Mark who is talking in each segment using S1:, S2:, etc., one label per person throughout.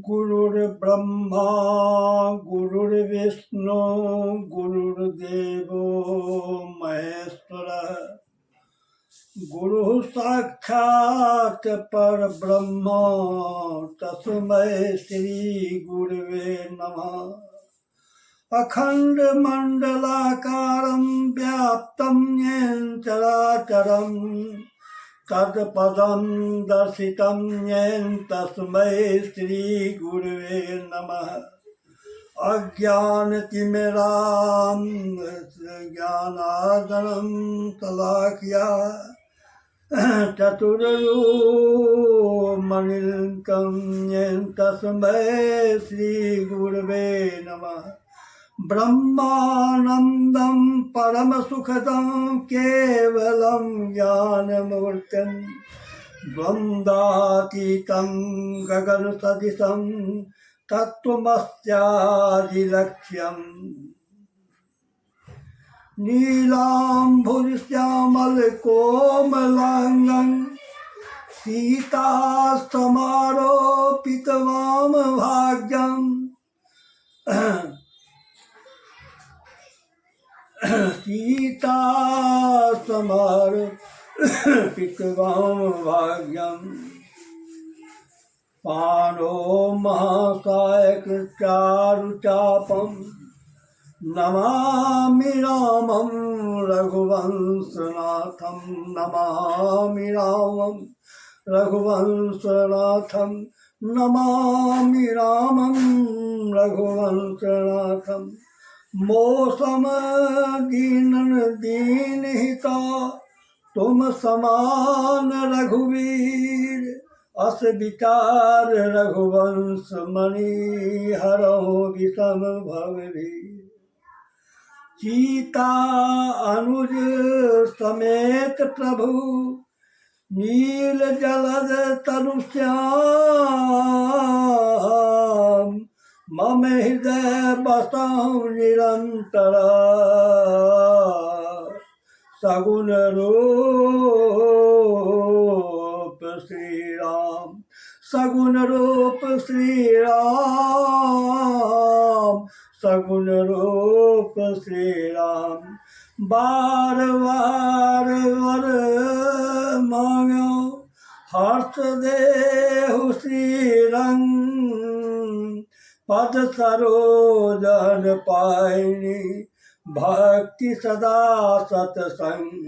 S1: गुरुर्ब्रह्मा गुरुर्विष्णु गुरुर्देवो महेश्वरः गुरुः साक्षात् परब्रह्म तस्मै श्री गुरुवे नमः। अखण्डमण्डलाकारं व्याप्तं येन चराचरं तत्पदं दर्शितं येन तस्मै श्री गुरुवे नमः। अज्ञानतिमिरान्धकारान्तरं शलाकया चतुर्युगमनिर्मितं येन तस्मै श्री गुरुवे नमः। ब्रह्मानन्दं परमसुखदं केवलं ज्ञानमूर्तिं द्वन्द्वातीतं गगनसदृशं तत्त्वमस्यादिलक्ष्यम्। नीलाम्बुजश्यामलकोमलाङ्गं सीतासमारोपितवामभाग्यम् सीतासमारोपितवामभाग्यम्। पाणो महाकायकृत्यारुचापं नमामि रामं रघुवंशनाथं नमामि रामं रघुवंशनाथं नमामि रामं रघुवंशनाथं। मौसम दीनन दीनहिता तुम समान रघुवीर अस विचार रघुवंश मणि हरो विषम भवभीर। सीता अनुज समेत प्रभु नील जलद तनु श्याम मम हृदय बसहु निरंतर सगुन रूप श्री राम सगुन रूप श्री राम सगुन रूप श्री राम। बार बार वर मांगो हर्ष देहु श्री रंग पद सरोजन पायनी भक्ति सदा सतसंग।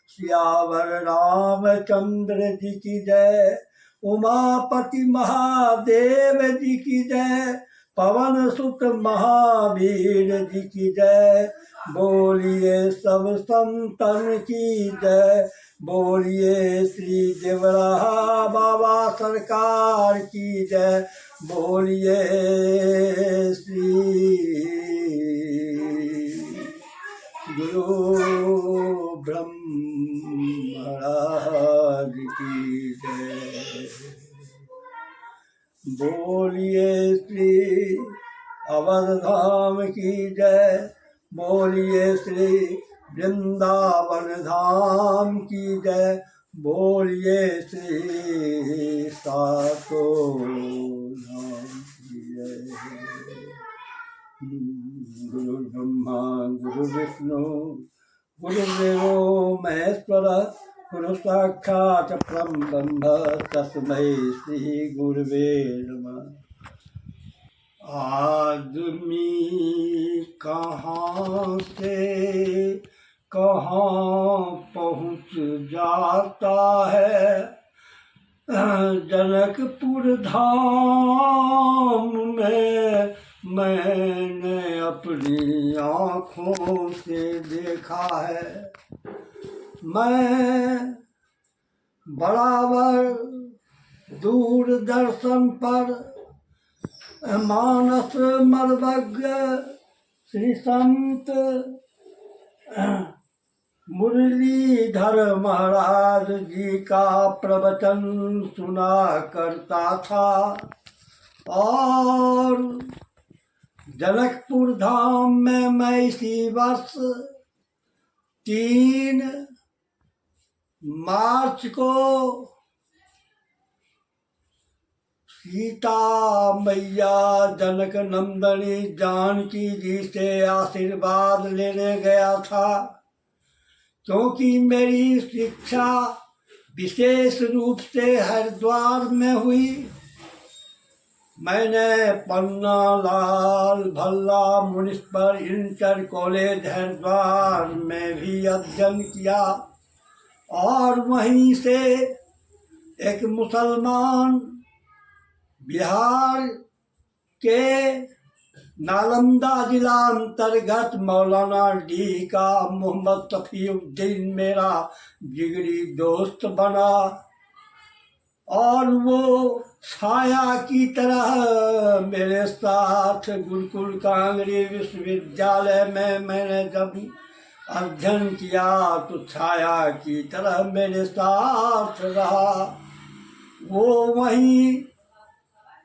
S1: सियावर रामचंद्र जी की जय उमापति महादेव जी की जय पवन सुत महावीर जी की जय। बोलिए सब संतन की जय बोलिए श्री देवराहा बाबा सरकार की जय बोलिए श्री गुरु ब्रह्मराज की जय बोलिए श्री अवध धाम की जय बोलिए श्री वृंदावन धाम की जय बोलिए श्री सातों धाम की जय। गुरु ब्रह्मा गुरु विष्णु गुरुदेवो महेश्वरः गुरु साक्षात् परब्रह्म तस्मै श्री गुरुवे नमः। आदमी कहाँ से कहाँ पहुँच जाता है जनकपुर धाम में मैंने अपनी आँखों से देखा है। मैं बराबर दूरदर्शन पर मानस मर्मज्ञ श्री संत मुरलीधर महाराज जी का प्रवचन सुना करता था और जनकपुर धाम में मैं इसी वर्ष 3 मार्च को सीता मैया जनक नंदनी जानकी जी से आशीर्वाद लेने गया था, क्योंकि मेरी शिक्षा विशेष रूप से हरिद्वार में हुई। मैंने Panna Lal Bhalla municipal inter college Haridwar में भी अध्ययन किया और वहीं से एक मुसलमान बिहार के नालंदा जिला अंतर्गत मौलाना डी का मोहम्मद तफीउद्दीन मेरा जिगरी दोस्त बना और वो छाया की तरह मेरे साथ गुरुकुल कांगड़ी विश्वविद्यालय में मैंने जब अध्ययन किया तो छाया की तरह मेरे साथ रहा। वो वहीं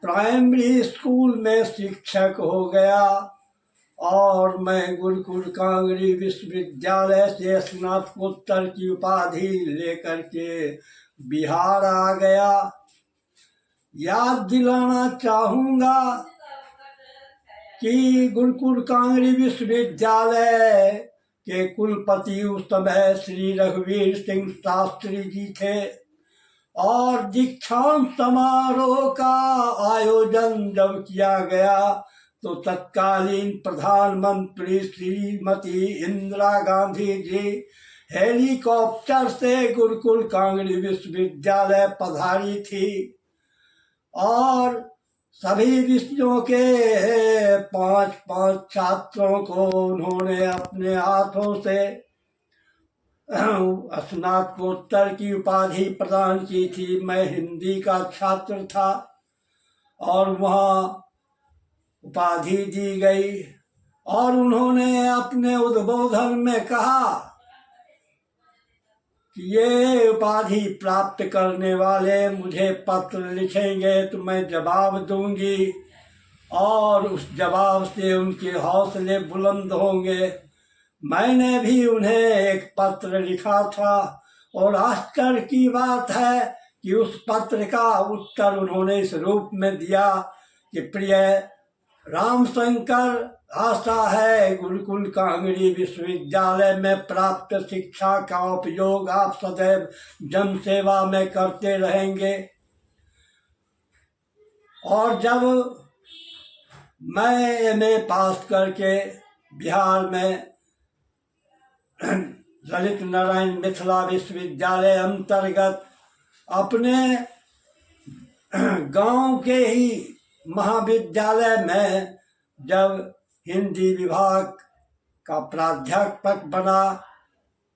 S1: प्राइमरी स्कूल में शिक्षक हो गया और मैं गुरुकुल कांगड़ी विश्वविद्यालय से स्नातकोत्तर की उपाधि लेकर के बिहार आ गया। याद दिलाना चाहूँगा कि गुरुकुल कांगड़ी विश्वविद्यालय के कुलपति उस समय श्री रघुवीर सिंह शास्त्री जी थे और दीक्षांत समारोह का आयोजन जब किया गया तो तत्कालीन प्रधानमंत्री श्रीमती इंदिरा गांधी जी हेलीकॉप्टर से गुरुकुल कांगड़ी विश्वविद्यालय पधारी थी और सभी विषयों के 5-5 छात्रों को उन्होंने अपने हाथों से स्नातकोत्तर की उपाधि प्रदान की थी। मैं हिंदी का छात्र था और वहाँ उपाधि दी गई और उन्होंने अपने उद्बोधन में कहा कि ये उपाधि प्राप्त करने वाले मुझे पत्र लिखेंगे तो मैं जवाब दूंगी और उस जवाब से उनके हौसले बुलंद होंगे। मैंने भी उन्हें एक पत्र लिखा था और आश्चर्य की बात है कि उस पत्र का उत्तर उन्होंने इस रूप में दिया कि प्रिय रामशंकर, आशा है गुरुकुल कांगड़ी विश्वविद्यालय में प्राप्त शिक्षा का उपयोग आप सदैव जन सेवा में करते रहेंगे। और जब मैं एमए पास करके बिहार में ललित नारायण मिथिला विश्वविद्यालय अंतर्गत अपने गांव के ही महाविद्यालय में जब हिंदी विभाग का प्राध्यापक बना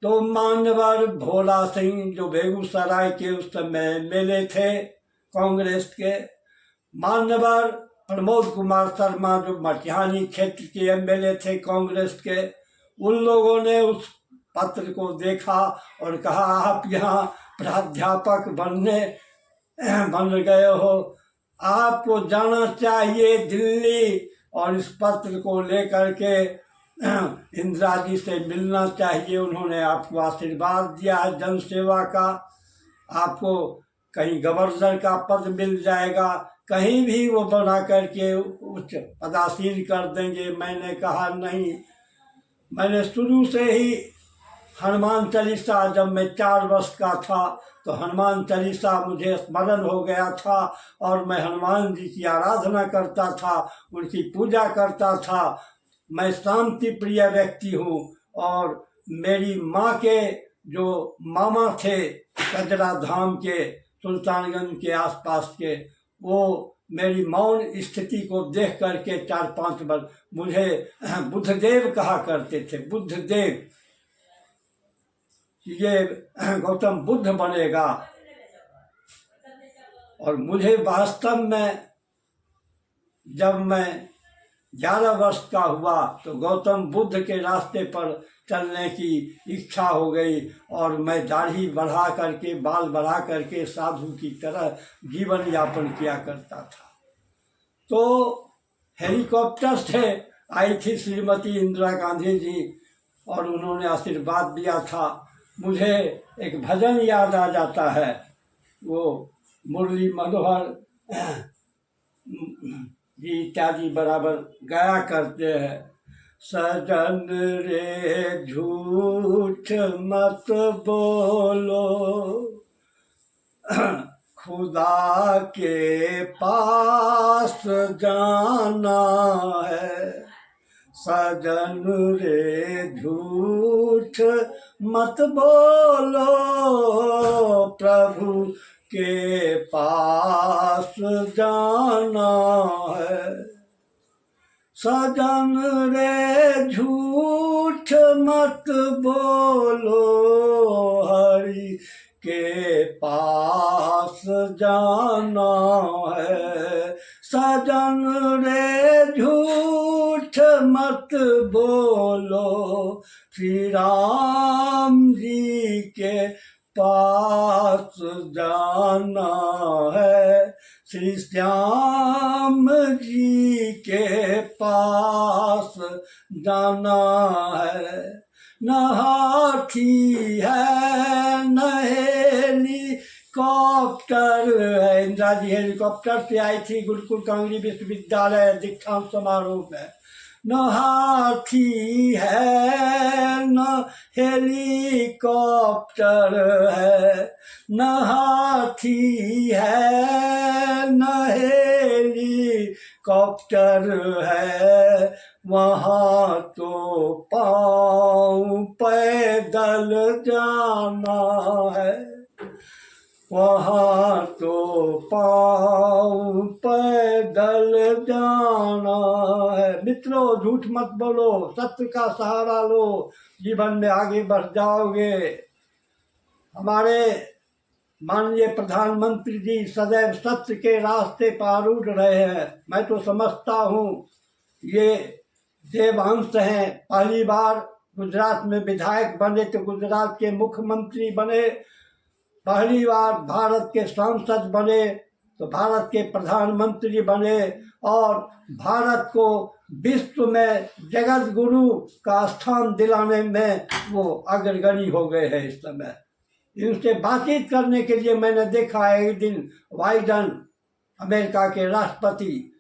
S1: तो मान्यवर भोला सिंह जो बेगूसराय के उस समय एमएलए थे कांग्रेस के, मान्यवर प्रमोद कुमार शर्मा जो मटिहानी क्षेत्र के एमएलए थे कांग्रेस के, उन लोगों ने उस पत्र को देखा और कहा आप यहाँ प्राध्यापक बन गए हो, आपको जाना चाहिए दिल्ली और इस पत्र को लेकर के इंदिरा जी से मिलना चाहिए। उन्होंने आपको आशीर्वाद दिया है जन सेवा का, आपको कहीं गवर्नर का पद मिल जाएगा, कहीं भी वो बना करके उच्च पदासीन कर देंगे। मैंने कहा नहीं, मैंने शुरू से ही हनुमान चालीसा, जब मैं 4 वर्ष का था तो हनुमान चालीसा मुझे स्मरण हो गया था और मैं हनुमान जी की आराधना करता था, उनकी पूजा करता था। मैं शांति प्रिय व्यक्ति हूँ और मेरी माँ के जो मामा थे कजरा धाम के, सुल्तानगंज के आसपास के, वो मेरी मौन स्थिति को देख करके 4-5 बार मुझे बुद्धदेव कहा करते थे। बुद्धदेव, ये गौतम बुद्ध बनेगा। और मुझे वास्तव में जब मैं 11 वर्ष का हुआ तो गौतम बुद्ध के रास्ते पर चलने की इच्छा हो गई और मैं दाढ़ी बढ़ा करके, बाल बढ़ा करके साधु की तरह जीवन यापन किया करता था। तो हेलीकॉप्टर से आई थी श्रीमती इंदिरा गांधी जी और उन्होंने आशीर्वाद दिया था। मुझे एक भजन याद आ जाता है, वो मुरली मनोहर जी इत्यादि बराबर गाया करते हैं। सजन रे झूठ मत बोलो, खुदा के पास जाना है। सजन रे झूठ मत बोलो, प्रभु के पास जाना है। सजन रे झूठ मत बोलो, हरि के पास जाना है। सजन रे झूठ मत बोलो, श्री राम जी के पास जाना है। श्री श्याम जी के पास जाना है। न हाथी है न हेलीकॉप्टर है। इंदिरा जी हेलीकॉप्टर से आई थी गुरुकुल कांगड़ी विश्वविद्यालय दीक्षांत समारोह में। न हाथी है न हेलीकॉप्टर है, न हाथी है न हेलीकॉप्टर है। वहाँ तो पाँव पैदल जाना है, वहाँ तो पाँव पैदल जाना है। मित्रों, झूठ मत बोलो, सत्य का सहारा लो, जीवन में आगे बढ़ जाओगे। हमारे माननीय प्रधानमंत्री जी सदैव सत्य के रास्ते पर आरूढ़ रहे हैं। मैं तो समझता हूँ ये देवांश हैं। पहली बार गुजरात में विधायक बने तो गुजरात के मुख्यमंत्री बने, पहली बार भारत के सांसद बने तो भारत के प्रधानमंत्री बने, और भारत को विश्व में जगत गुरु का स्थान दिलाने में वो अग्रगणी हो गए हैं इस समय। इनसे बातचीत करने के लिए मैंने देखा है एक दिन बाइडन अमेरिका के राष्ट्रपति,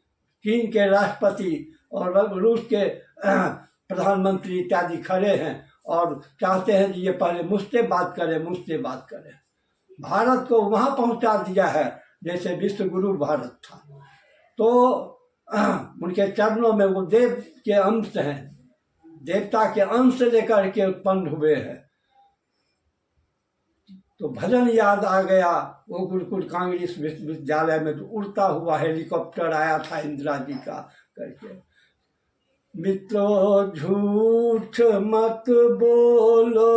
S1: चीन के राष्ट्रपति और रूस के प्रधानमंत्री इत्यादि खड़े हैं और चाहते हैं कि ये पहले मुझसे बात करें। भारत को वहाँ पहुँचा दिया है जैसे विश्व गुरु भारत था। तो उनके चरणों में वो देव के अंश हैं, देवता के अंश लेकर के उत्पन्न हुए हैं। तो भजन याद आ गया, वो गुरुकुल कांगड़ी विश्वविद्यालय में जो उड़ता हुआ हेलीकॉप्टर आया था इंदिरा जी का करके। मित्रों, झूठ मत बोलो,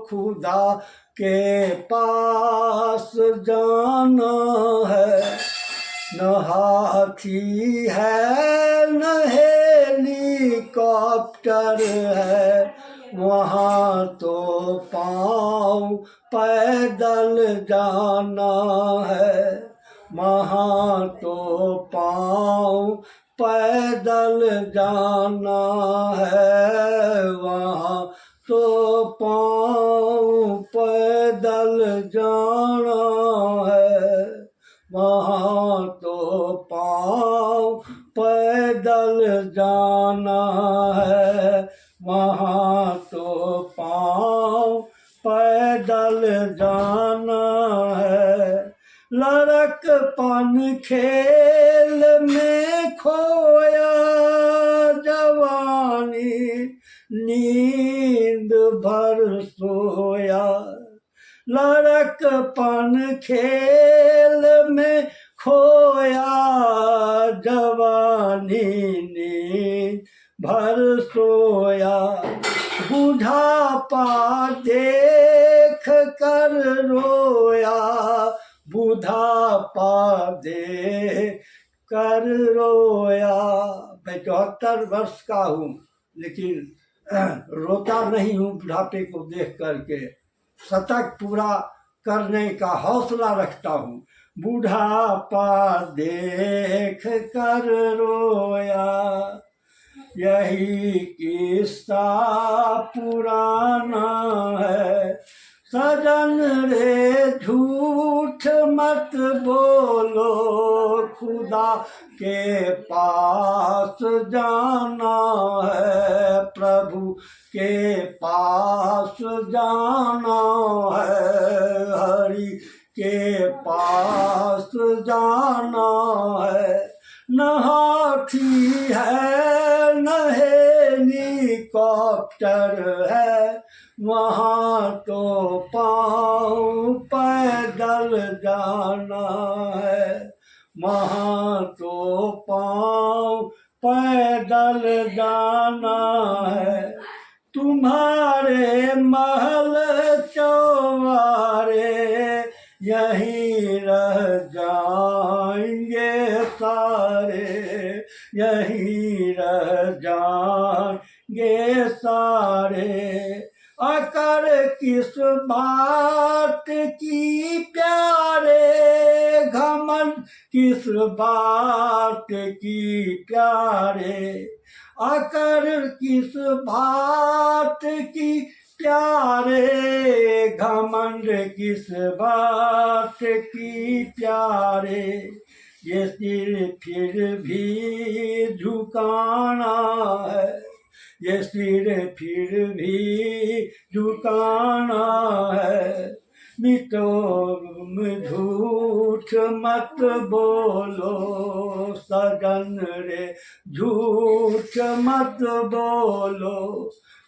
S1: खुदा के पास जाना है। न हाथी है न हेलीकॉप्टर है, वहाँ तो पाँव पैदल जाना है। वहाँ तो पाँव पैदल जाना है, वहाँ तो पाँव पैदल जाना है। वहाँ तो पाँव पैदल जाना है, वहाँ तो पाँव पैदल जाना है। लड़कपन खेल में खोया, जवानी नींद भर सोया। लड़कपन खेल में खोया, जवानी नींद भर सोया। बुढ़ापा देख कर रोया, बुढ़ापा देख कर रोया। मैं 74 वर्ष का हूँ, लेकिन रोता नहीं हूँ बुढ़ापे को देख करके। शतक पूरा करने का हौसला रखता हूँ। बुढ़ापा देख कर रोया, यही किस्सा पुराना है। सजन रे झूठ मत बोलो, खुदा के पास जाना है, प्रभु के पास जाना है, हरि के पास जाना है। न हाथी है न हेलीकॉप्टर है, वहाँ तो पाँव पैदल जाना है, वहाँ तो पाँव पैदल जाना है। तुम्हारे महल चौबारे यहीं रह जाएंगे सारे, यहीं रह जाएंगे सारे। अकर किस बात की प्यारे, घमंड किस बात की प्यारे, अकर किस बात की प्यारे, घमंड किस बात की प्यारे। ये सिर फिर भी झुकाना है, ये सिर फिर भी झुकाना है। तुम झूठ मत बोलो, सजन रे झूठ मत बोलो,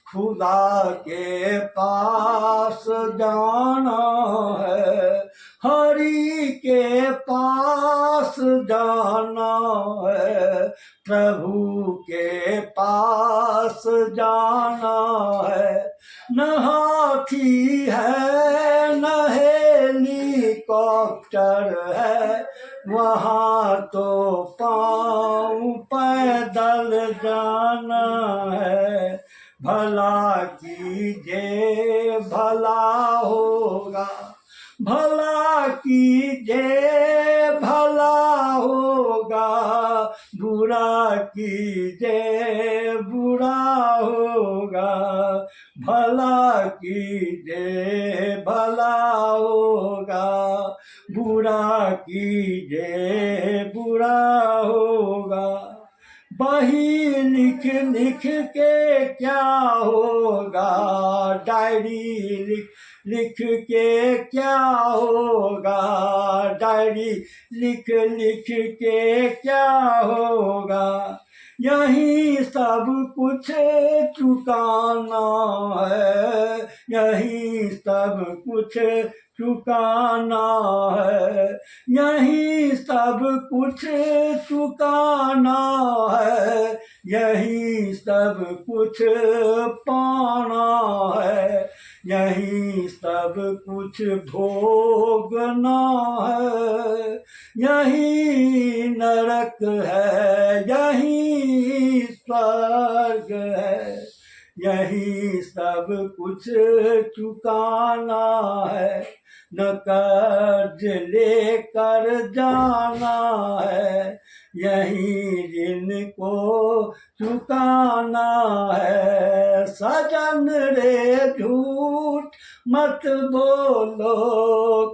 S1: खुदा के पास जाना है, हरि के पास जाना है, प्रभु के पास जाना है। न हाथी है न हेलीकॉप्टर है, वहाँ तो पाँव पैदल जाना है। भला कीजिए भला होगा, भला कीजिए भला होगा, बुरा कीजिए बुरा होगा, भला कीजिए भला होगा, बुरा कीजिए बुरा होगा। बही लिख लिख के क्या होगा, डायरी लिख लिख के क्या होगा, डायरी लिख लिख के क्या होगा। यही सब कुछ चुकाना है, यही सब कुछ चुकाना है, यही सब कुछ चुकाना है, यही सब कुछ पाना है, यही सब कुछ भोगना है। यही नरक है यही स्वर्ग है, यही सब कुछ चुकाना है। न कर्ज लेकर जाना है, यही ऋण को चुकाना है। सजन रे झूठ मत बोलो,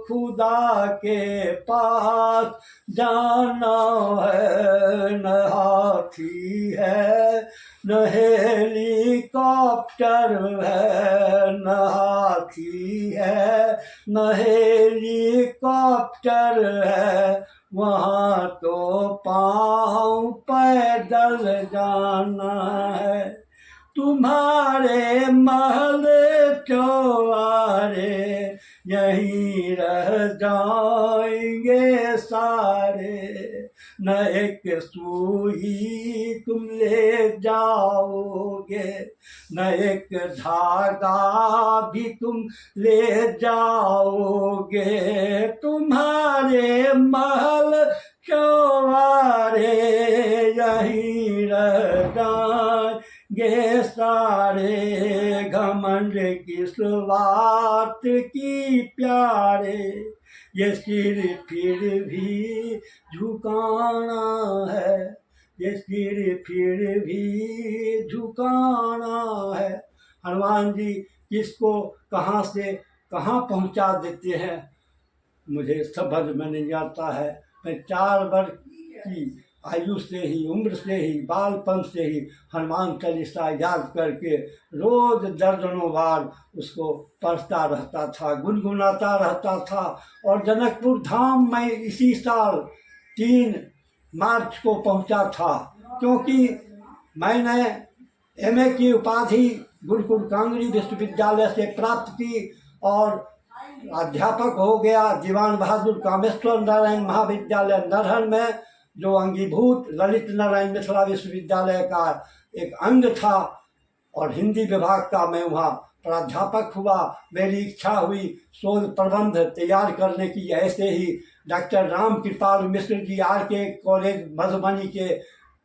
S1: खुदा के पास जाना है। न हाथी है न हेलीकॉप्टर है, न हाथी है न हेलीकॉप्टर है, वहाँ तो पाँव पैदल जाना है। तुम्हारे महल चौबारे यहीं रह जाएंगे सारे। न एक सुई तुम ले जाओगे, न एक धागा भी तुम ले जाओगे। तुम्हारे महल चौबारे यहीं रह जाएंगे सारे। घमंड किस बात की प्यारे, ये सिर फिर भी झुकाना है, ये सिर फिर भी झुकाना है। हनुमान जी किसको कहाँ से कहाँ पहुँचा देते हैं मुझे समझ में नहीं आता है। मैं 4 वर्ष की आयु से ही, उम्र से ही, बालपन से ही हनुमान चालीसा याद करके रोज दर्जनों बार उसको पढ़ता रहता था, गुनगुनाता रहता था। और जनकपुर धाम में इसी साल 3 मार्च को पहुंचा था, क्योंकि मैंने एमए की उपाधि गुरुकुल कांगड़ी विश्वविद्यालय से प्राप्त की और अध्यापक हो गया दीवान बहादुर कामेश्वर नारायण महाविद्यालय नरहर में, जो अंगीभूत ललित नारायण मिथिला विश्वविद्यालय का एक अंग था। और हिंदी विभाग का मैं वहाँ प्राध्यापक हुआ। मेरी इच्छा हुई शोध प्रबंध तैयार करने की। ऐसे ही doctor Ram Kripal Mishra ji RK college Madhubani के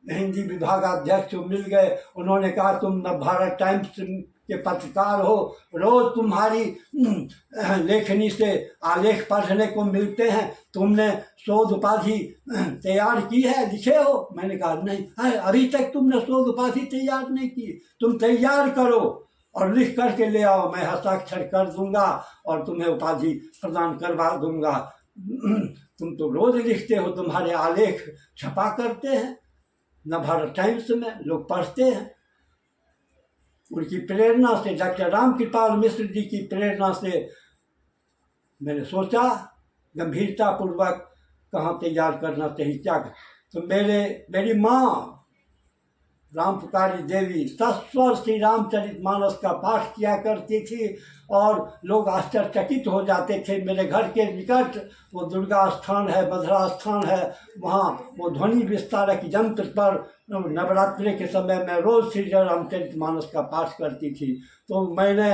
S1: हिंदी विभागाध्यक्ष मिल गए। उन्होंने कहा तुम नवभारत टाइम्स के पत्रकार हो, रोज तुम्हारी लेखनी से आलेख पढ़ने को मिलते हैं, तुमने शोध उपाधि तैयार की है, लिखे हो? मैंने कहा नहीं, अभी तक तुमने शोध उपाधि तैयार नहीं की, तुम तैयार करो और लिख करके ले आओ, मैं हस्ताक्षर कर दूंगा और तुम्हें उपाधि प्रदान करवा दूंगा। तुम तो रोज लिखते हो, तुम्हारे आलेख छपा करते हैं नवभारत टाइम्स में, लोग पढ़ते हैं। उनकी प्रेरणा से, डॉक्टर राम कृपाल मिश्र जी की प्रेरणा से मैंने सोचा गंभीरतापूर्वक कहाँ तैयार करना चाहिए, क्या। तो मेरी माँ राम पुकारी देवी सस्वर श्री रामचरितमानस का पाठ किया करती थी और लोग आश्चर्यचकित हो जाते थे। मेरे घर के निकट वो दुर्गा स्थान है, मधुरा स्थान है, वहाँ वो ध्वनि विस्तारक यंत्र पर नवरात्रि के समय में रोज श्री रामचरितमानस का पाठ करती थी। तो मैंने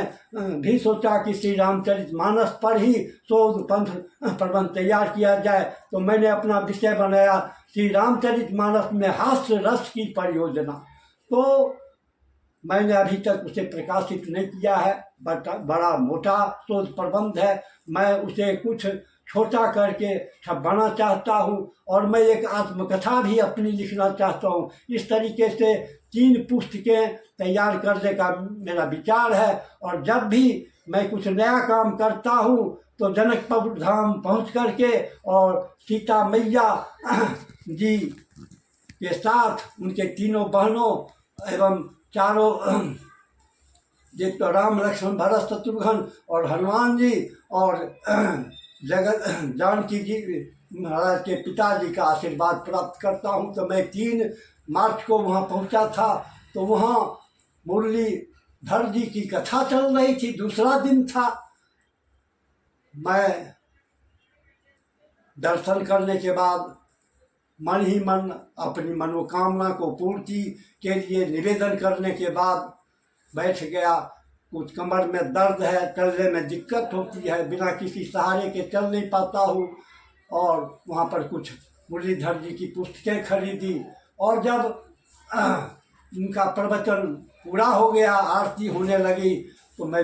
S1: भी सोचा कि श्री रामचरितमानस पर ही शोध प्रबंध तैयार किया जाए। तो मैंने अपना विषय बनाया श्री रामचरितमानस में हास्य रस की परियोजना। तो मैंने अभी तक उसे प्रकाशित नहीं किया है, बड़ा मोटा शोध प्रबंध है। मैं उसे कुछ छोटा करके छपवाना चाहता हूँ और मैं एक आत्मकथा भी अपनी लिखना चाहता हूँ। इस तरीके से 3 पुस्तकें तैयार करने का मेरा विचार है। और जब भी मैं कुछ नया काम करता हूँ तो जनकपुर धाम पहुँच करके और सीता मैया जी के साथ उनके 3 बहनों एवं 4 एक तो राम लक्ष्मण भरत शत्रुघ्न और हनुमान जी और जानकी जी महाराज के पिताजी का आशीर्वाद प्राप्त करता हूँ। तो मैं 3 मार्च को वहाँ पहुँचा था। तो वहाँ मुरलीधर जी की कथा चल रही थी, दूसरा दिन था। मैं दर्शन करने के बाद मन ही मन अपनी मनोकामना को पूर्ति के लिए निवेदन करने के बाद बैठ गया। कुछ कमर में दर्द है, चलने में दिक्कत होती है, बिना किसी सहारे के चल नहीं पाता हूँ। और वहाँ पर कुछ मुरलीधर जी की पुस्तकें खरीदी और जब उनका प्रवचन पूरा हो गया, आरती होने लगी, तो मैं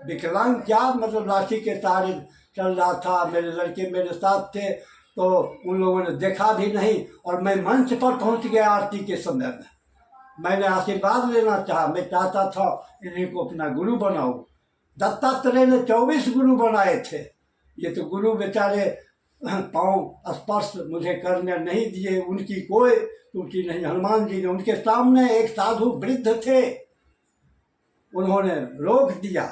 S1: विकलांग क्या मतलब लाठी के सहारे चल रहा था। मेरे लड़के मेरे साथ थे, तो उन लोगों ने देखा भी नहीं और मैं मंच पर पहुंच गया आरती के समय में। मैंने आशीर्वाद लेना चाहा, मैं चाहता था इन्हीं को अपना गुरु बनाऊं। दत्तात्रेय ने 24 गुरु बनाए थे, ये तो गुरु बेचारे पाँव स्पर्श मुझे करने नहीं दिए, उनकी कोई त्रुटि नहीं। हनुमान जी ने, उनके सामने एक साधु वृद्ध थे, उन्होंने रोक दिया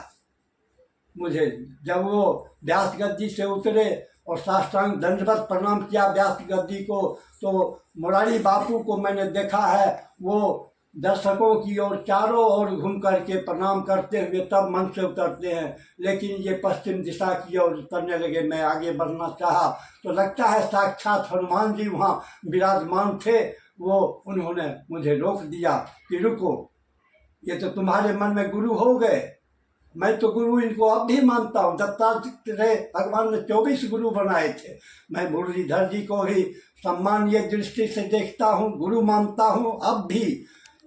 S1: मुझे। जब वो व्यास गद्दी से उतरे और साष्टांग दंडवत प्रणाम किया व्यास गद्दी को, तो मुरारी बापू को मैंने देखा है, वो दर्शकों की ओर चारों ओर घूम करके प्रणाम करते हुए तब मंच से उतरते हैं। लेकिन ये पश्चिम दिशा की ओर उतरने लगे। मैं आगे बढ़ना चाहा तो लगता है साक्षात हनुमान जी वहाँ विराजमान थे। वो उन्होंने मुझे रोक दिया कि रुको, ये तो तुम्हारे मन में गुरु हो गए, मैं तो गुरु इनको अब भी मानता हूँ। दत्तात्रेय भगवान ने 24 गुरु बनाए थे, मैं मुरलीधर जी को ही सम्मानीय दृष्टि से देखता हूँ, गुरु मानता हूँ अब भी।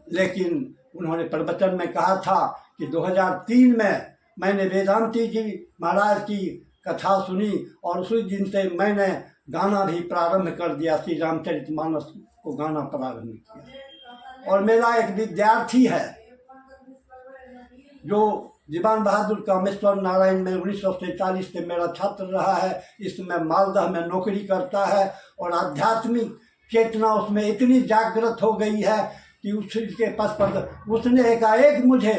S1: लेकिन उन्होंने प्रवचन में कहा था कि 2003 में मैंने वेदांती जी महाराज की कथा सुनी और उसी दिन से मैंने गाना भी प्रारंभ कर दिया, श्री रामचरितमानस को गाना प्रारंभ किया। और मेरा एक विद्यार्थी है जो दीवान बहादुर कामेश्वर नारायण में 1947 से मेरा छात्र रहा है। इसमें मालदह में नौकरी करता है और आध्यात्मिक चेतना उसमें इतनी जागृत हो गई है कि उसके पास पर उसने एकाएक मुझे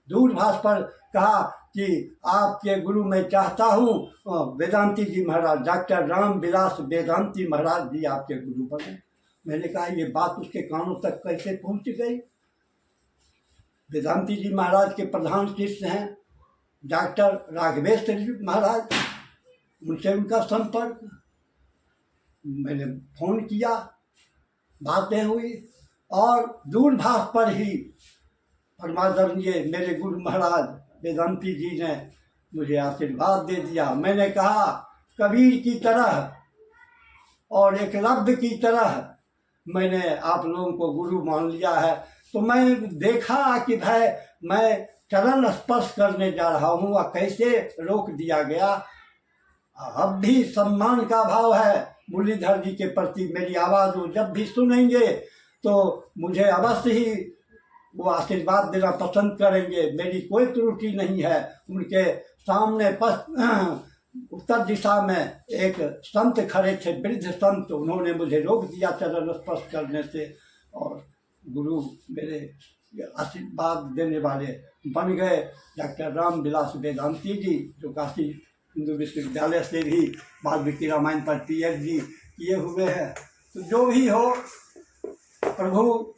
S1: दूरभाष पर कहा कि आपके गुरु मैं चाहता हूँ वेदांती जी महाराज, डॉक्टर राम विलास वेदांती महाराज जी आपके गुरु बने। मैंने कहा ये बात उसके कानों तक कैसे पहुँच गई। वेदांती जी महाराज के प्रधान शिष्य हैं डॉक्टर राघवेश्वर जी महाराज, उनसे उनका संपर्क। मैंने फोन किया, बातें हुई और दूरभाष पर ही परमादरणीय मेरे गुरु महाराज वेदांती जी ने मुझे आशीर्वाद दे दिया। मैंने कहा कबीर की तरह और एकलव्य की तरह मैंने आप लोगों को गुरु मान लिया है। तो मैं देखा कि भाई मैं चरण स्पर्श करने जा रहा हूँ और कैसे रोक दिया गया। अब भी सम्मान का भाव है मुरलीधर जी के प्रति। मेरी आवाज़ वो जब भी सुनेंगे तो मुझे अवश्य ही वो आशीर्वाद देना पसंद करेंगे। मेरी कोई त्रुटि नहीं है। उनके सामने उत्तर दिशा में एक संत खड़े थे, वृद्ध संत, उन्होंने मुझे रोक दिया चरण स्पर्श करने से और गुरु मेरे आशीर्वाद देने वाले बन गए डॉक्टर राम विलास वेदांती जी, जो काशी हिंदू विश्वविद्यालय से भी वाल्मीकि रामायण पर PhD किए हुए हैं। तो जो भी हो, प्रभु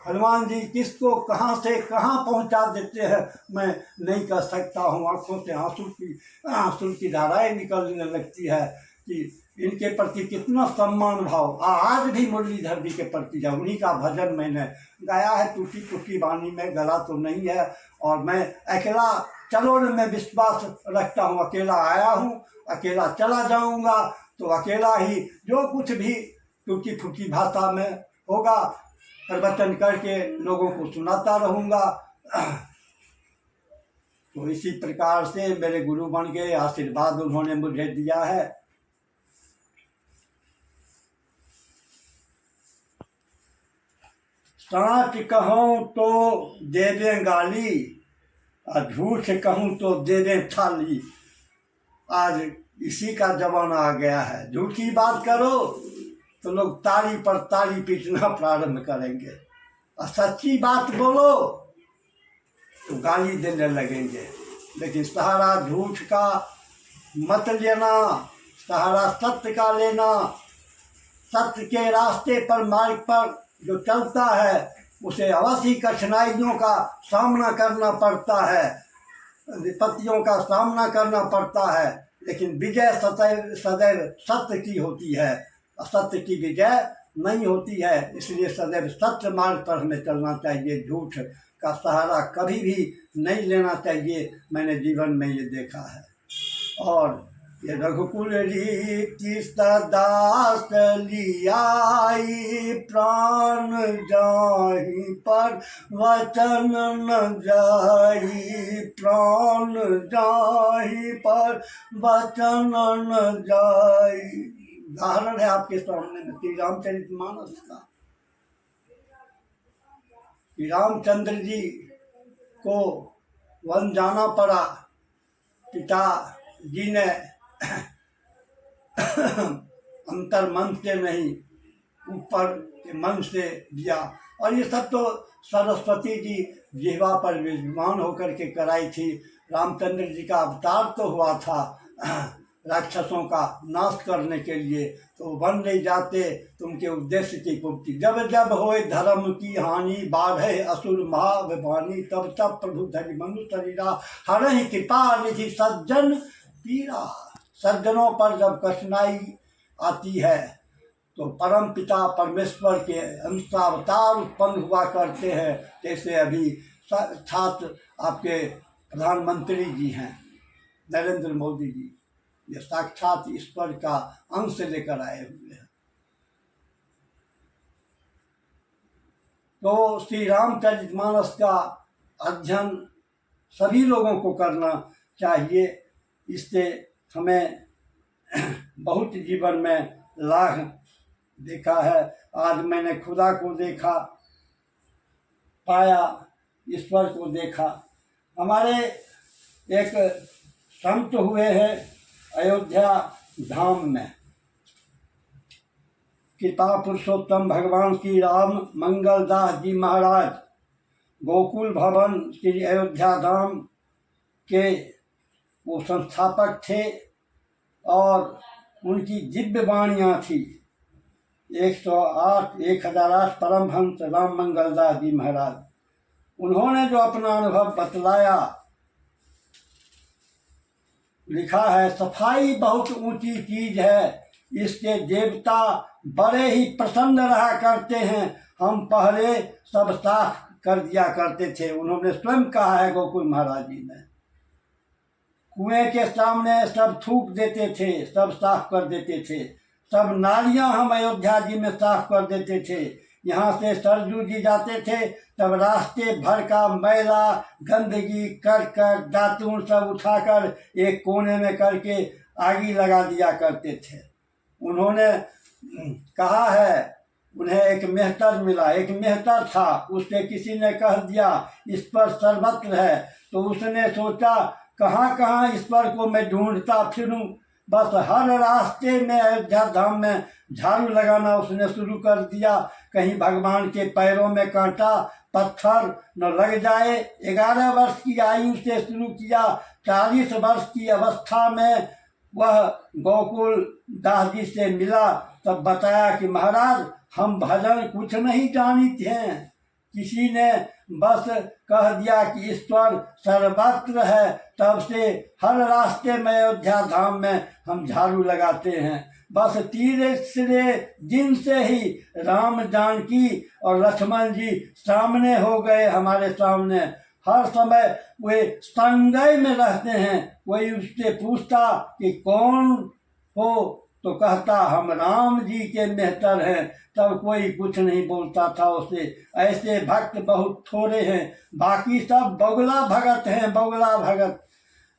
S1: हनुमान जी किसको कहाँ से कहाँ पहुँचा देते हैं मैं नहीं कह सकता हूँ। आँखों से आंसू की धाराएं निकलने लगती है कि इनके प्रति कितना सम्मान भाव आज भी मुरलीधर जी के प्रति है। उन्हीं का भजन मैंने गाया है, टूटी टूटी वाणी में, गला तो नहीं है। और मैं अकेला चलो में विश्वास रखता हूँ, अकेला आया हूँ अकेला चला जाऊँगा। तो अकेला ही जो कुछ भी टूटी फूटी भाषा में होगा प्रवचन करके लोगों को सुनाता रहूँगा। तो इसी प्रकार से मेरे गुरु बन गए, आशीर्वाद उन्होंने मुझे दिया है। सच कहूँ तो दे दें गाली और झूठ कहूँ तो दे दें थाली। आज इसी का जमाना आ गया है। झूठी बात करो तो लोग ताली पर ताली पीटना प्रारंभ करेंगे और सच्ची बात बोलो तो गाली देने लगेंगे। लेकिन सहारा झूठ का मत लेना, सहारा सत्य का लेना। सत्य के रास्ते पर, मार्ग पर जो चलता है उसे अवश्य कठिनाइयों का सामना करना पड़ता है, विपत्तियों का सामना करना पड़ता है। लेकिन विजय सदैव सत्य की होती है, असत्य की विजय नहीं होती है। इसलिए सदैव सत्य मार्ग पर हमें चलना चाहिए, झूठ का सहारा कभी भी नहीं लेना चाहिए। मैंने जीवन में ये देखा है। और ये रघुकुल रीति दास लियाई, प्राण जाहि पर वचन न जाई, प्राण जाहि पर वचन न जाई। उदाहरण है आपके सामने में श्री रामचरितमानस का। श्री रामचंद्र जी को वन जाना पड़ा, पिता जी ने अंतर मन से नहीं ऊपर के मन से दिया। और ये सब तो सरस्वती जी जिह्वा पर विद्यमान होकर के कराई थी। रामचंद्र जी का अवतार तो हुआ था राक्षसों का नाश करने के लिए, तो वन नहीं जाते तो उनके उद्देश्य की पूर्ति। जब जब होए धर्म की हानि, बाढ़े असुर महाविभानी, तब तब प्रभु धरि मनु शरीरा, हरहि कृपा निधि सज्जन पीरा। सज्जनों पर जब कठिनाई आती है तो परम पिता परमेश्वर के अंशावतार उत्पन्न हुआ करते हैं। जैसे अभी छात्र आपके प्रधानमंत्री जी हैं नरेंद्र मोदी जी, ये साक्षात ईश्वर का अंश लेकर आए हुए हैं। तो श्री रामचरितमानस का अध्ययन सभी लोगों को करना चाहिए। इससे हमें बहुत जीवन में लाभ देखा है। आज मैंने खुदा को देखा, पाया, ईश्वर को देखा। हमारे एक संत हुए हैं अयोध्या धाम में। किताब पुरुषोत्तम भगवान श्री राम मंगल दास जी महाराज गोकुल भवन श्री अयोध्या धाम के वो संस्थापक थे और उनकी दिव्य वाणियाँ थी। 1008 परमहंस राम मंगल दास जी महाराज, उन्होंने जो अपना अनुभव बतलाया, लिखा है, सफाई बहुत ऊंची चीज है, इसके देवता बड़े ही प्रसन्न रहा करते हैं। हम पहले सब साफ कर दिया करते थे। उन्होंने स्वयं कहा है गोकुल महाराज जी ने। कुएं के सामने सब थूक देते थे, सब साफ कर देते थे। सब नालियां हम अयोध्या जी में साफ कर देते थे। यहाँ से सरजू जी जाते थे तब रास्ते भर का मैला गंदगी कर दातून सब उठाकर एक कोने में करके आगी लगा दिया करते थे। उन्होंने कहा है, उन्हें एक मेहतर मिला, एक मेहतर था, उससे किसी ने कह दिया इस पर सर्वत्र है, तो उसने सोचा कहाँ कहाँ इस पर को मैं ढूंढता फिरूं। बस हर रास्ते में अयोध्या धाम में झाड़ू लगाना उसने शुरू कर दिया। कहीं भगवान के पैरों में कांटा पत्थर न लग जाए। 11 वर्ष की आयु से शुरू किया। 40 वर्ष की अवस्था में वह गोकुल दास जी से मिला, तब बताया कि महाराज हम भजन कुछ नहीं जानते हैं, किसी ने बस कह दिया कि ईश्वर सर्वत्र है, तब से हर रास्ते में अयोध्या धाम में हम झाड़ू लगाते हैं। बस तीसरे दिन से ही राम जानकी और लक्ष्मण जी सामने हो गए, हमारे सामने। हर समय वे संगय में रहते हैं। कोई उससे पूछता कि कौन हो, तो कहता हम राम जी के मेहतर हैं, तब कोई कुछ नहीं बोलता था उसे। ऐसे भक्त बहुत थोड़े हैं, बाकी सब बगुला भगत हैं, बगुला भगत।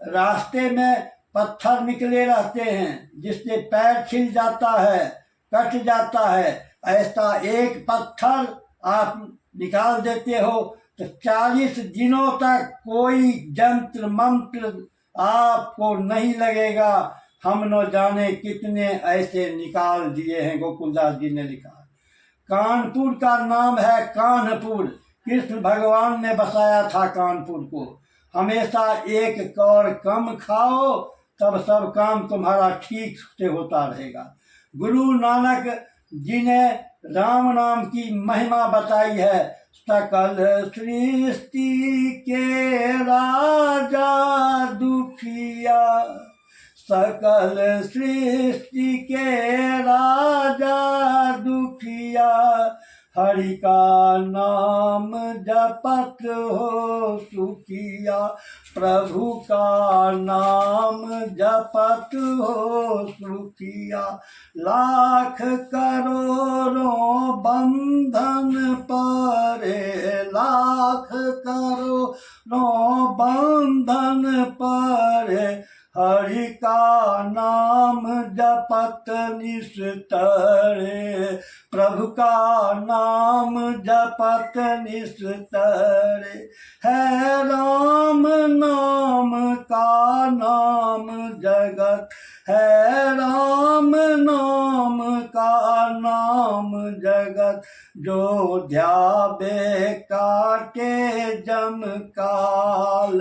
S1: रास्ते में पत्थर निकले रहते हैं जिससे पैर छिल जाता है, कट जाता है। ऐसा एक पत्थर आप निकाल देते हो तो 40 दिनों तक कोई जंत्र मंत्र आपको नहीं लगेगा। हम न जाने कितने ऐसे निकाल दिए हैं, गोकुलदास जी ने लिखा। कानपुर का नाम है कान्हपुर, कृष्ण भगवान ने बसाया था कानपुर को। हमेशा एक कौर कम खाओ, तब सब काम तुम्हारा ठीक से होता रहेगा। गुरु नानक जी ने राम नाम की महिमा बताई है। सकल सृष्टि के राजा दुखिया, सकल सृष्टि के राजा दुखिया, हरि का नाम जपत हो सुखिया, प्रभु का नाम जपत हो सुखिया। लाख करोड़ों बंधन परे, लाख करोड़ों बंधन परे, हरि का नाम जपत निस्तरे, प्रभु का नाम जपत निस्तरे। है राम नाम का नाम जगत, है राम नाम का नाम जगत, जो ध्यावे काटे जम काल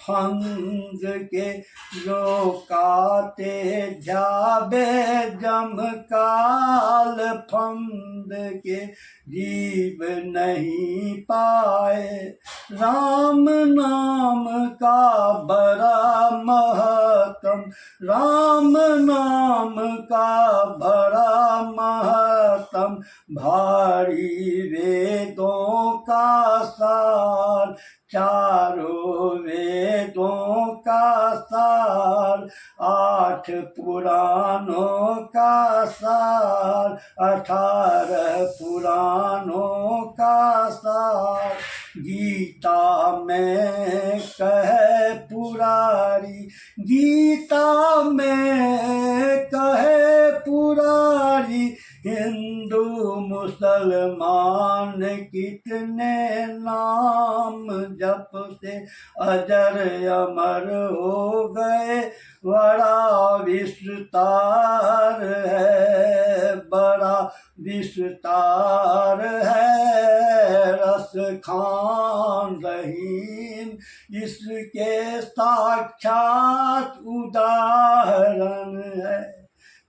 S1: फंद के, जो काटे ध्यावे जम काल फंद के, जीव नहीं पाए। राम नाम का बड़ा महत्म, राम नाम का बड़ा महत्म, भारी वेदों का सार, चारों वेदों का सार, 8 पुराणों का सार, 18 पुराणों का सार। गीता में कहे पुरारी, गीता में कहे पुरारी, हिंदू मुसलमान कितने नाम जप से अजर अमर हो गए, बड़ा विस्तार है, बड़ा विस्तार है रस खान रहीम, इसके साक्षात उदाहरण है।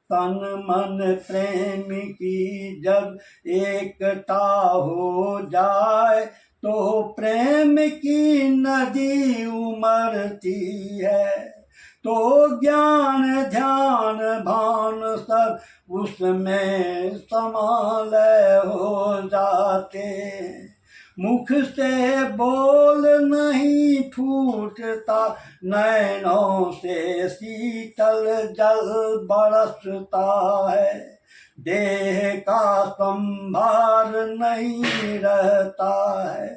S1: तन मन प्रेम की जब एकता हो जाए, तो प्रेम की नदी उमड़ती है, तो ज्ञान ध्यान भान सब उसमें समालय हो जाते। मुख से बोल नहीं फूटता, नैनों से शीतल जल बरसता है, देह का संभार नहीं रहता है।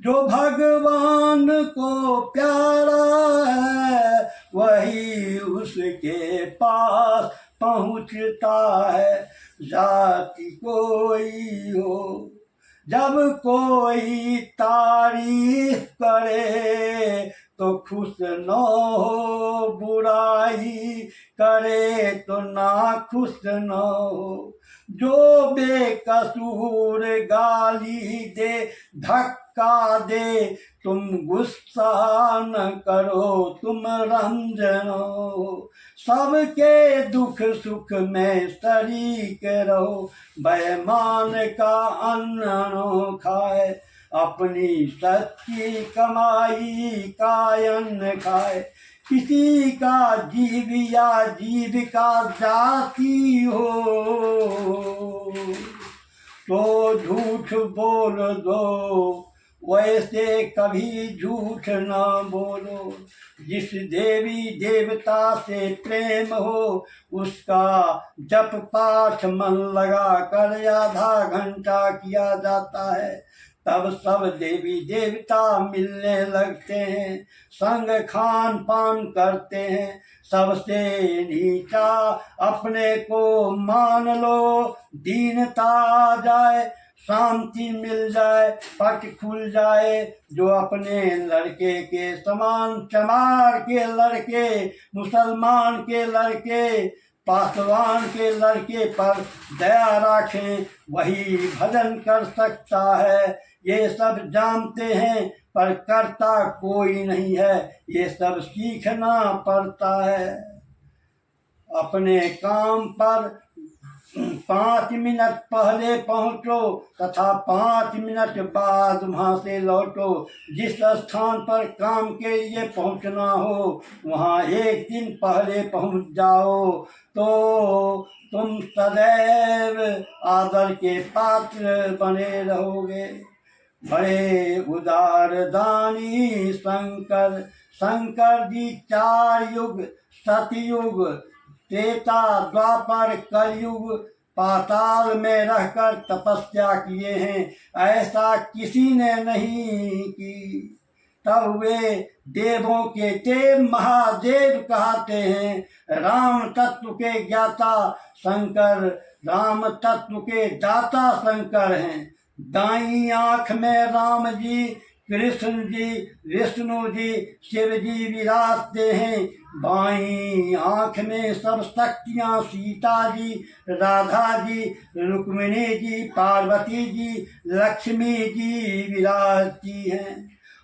S1: जो भगवान को प्यारा है, वही उसके पास पहुँचता है। जाति कोई हो, जब कोई तारीफ करे, तो खुश न हो, बुराई करे तो ना खुश न हो। जो बेकसूर गाली दे, धक्का दे, तुम गुस्सा न करो, तुम रंजन हो। सबके दुख सुख में शरीक रहो, बेईमान का अन्न न खाए, अपनी सच्ची कमाई का अन्न खाए। किसी का जीव या जीविका जाती हो, तो झूठ बोल दो, वैसे कभी झूठ ना बोलो। जिस देवी देवता से प्रेम हो, उसका जप पाठ मन लगा कर आधा घंटा किया जाता है, तब सब देवी देवता मिलने लगते हैं, संग खान पान करते हैं। सबसे नीचा अपने को मान लो, दीनता आ जाए, शांति मिल जाए, पट खुल जाए। जो अपने लड़के के समान, चमार के लड़के, मुसलमान के लड़के, पासवान के लड़के पर दया रखें, वही भजन कर सकता है। ये सब जानते हैं पर करता कोई नहीं है, ये सब सीखना पड़ता है। अपने काम पर 5 मिनट पहले पहुंचो तथा 5 मिनट बाद वहां से लौटो। जिस स्थान पर काम के लिए पहुंचना हो, वहां 1 दिन पहले पहुंच जाओ, तो तुम सदैव आदर के पात्र बने रहोगे। बड़े उदार दानी शंकर, शंकर जी 4 युग, सतयुग, त्रेता, द्वापर, कलयुग, पाताल में रहकर तपस्या किए हैं। ऐसा किसी ने नहीं की। तब वे देवों के देव महादेव कहते हैं। राम तत्व के ज्ञाता शंकर, राम तत्व के दाता शंकर हैं। दाई आंख में राम जी, कृष्ण जी, विष्णु जी, शिव जी विराजते हैं। बाई आंख में सब शक्तियाँ सीता जी, राधा जी, रुक्मिणी जी, पार्वती जी, लक्ष्मी जी विराजती हैं।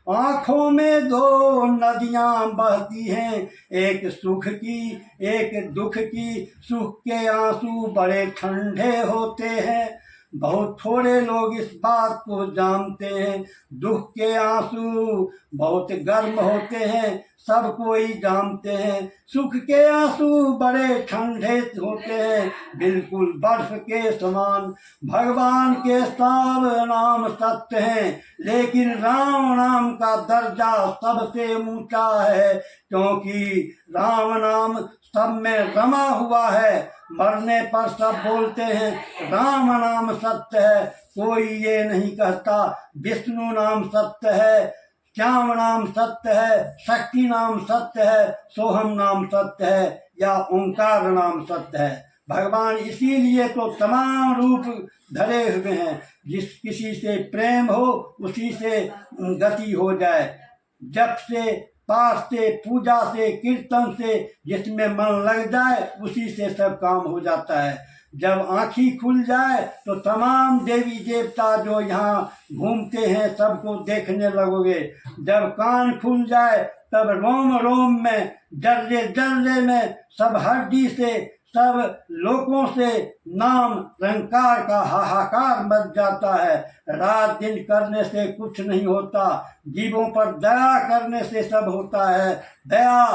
S1: आँखों में 2 नदियाँ बहती हैं, एक सुख की एक दुख की। सुख के आंसू बड़े ठंडे होते हैं, बहुत थोड़े लोग इस बात को जानते हैं। दुख के आंसू बहुत गर्म होते हैं, सब कोई जानते हैं। सुख के आंसू बड़े ठंडे होते हैं, बिल्कुल बर्फ के समान। भगवान के सब नाम सत्य हैं, लेकिन राम नाम का दर्जा सबसे ऊंचा है, क्योंकि राम नाम सब में रमा हुआ है। मरने पर सब बोलते हैं राम नाम सत्य है, कोई ये नहीं कहता विष्णु नाम सत्य है, श्याम नाम सत्य है, शक्ति नाम सत्य है, सोहम नाम सत्य है, या ओंकार नाम सत्य है। भगवान इसीलिए तो तमाम रूप धरे हुए हैं। जिस किसी से प्रेम हो उसी से गति हो जाए। जप से, पाठ से, पूजा से, कीर्तन से जिसमें मन लग जाए उसी से सब काम हो जाता है। जब आँखी खुल जाए तो तमाम देवी देवता जो यहाँ घूमते हैं सबको देखने लगोगे। जब कान खुल जाए तब रोम रोम में, जर्रे जर्रे में, सब हड्डी से, सब लोगों से नाम रंकार का हाहाकार मच जाता है। रात दिन करने से कुछ नहीं होता, जीवों पर दया करने से सब होता है। दया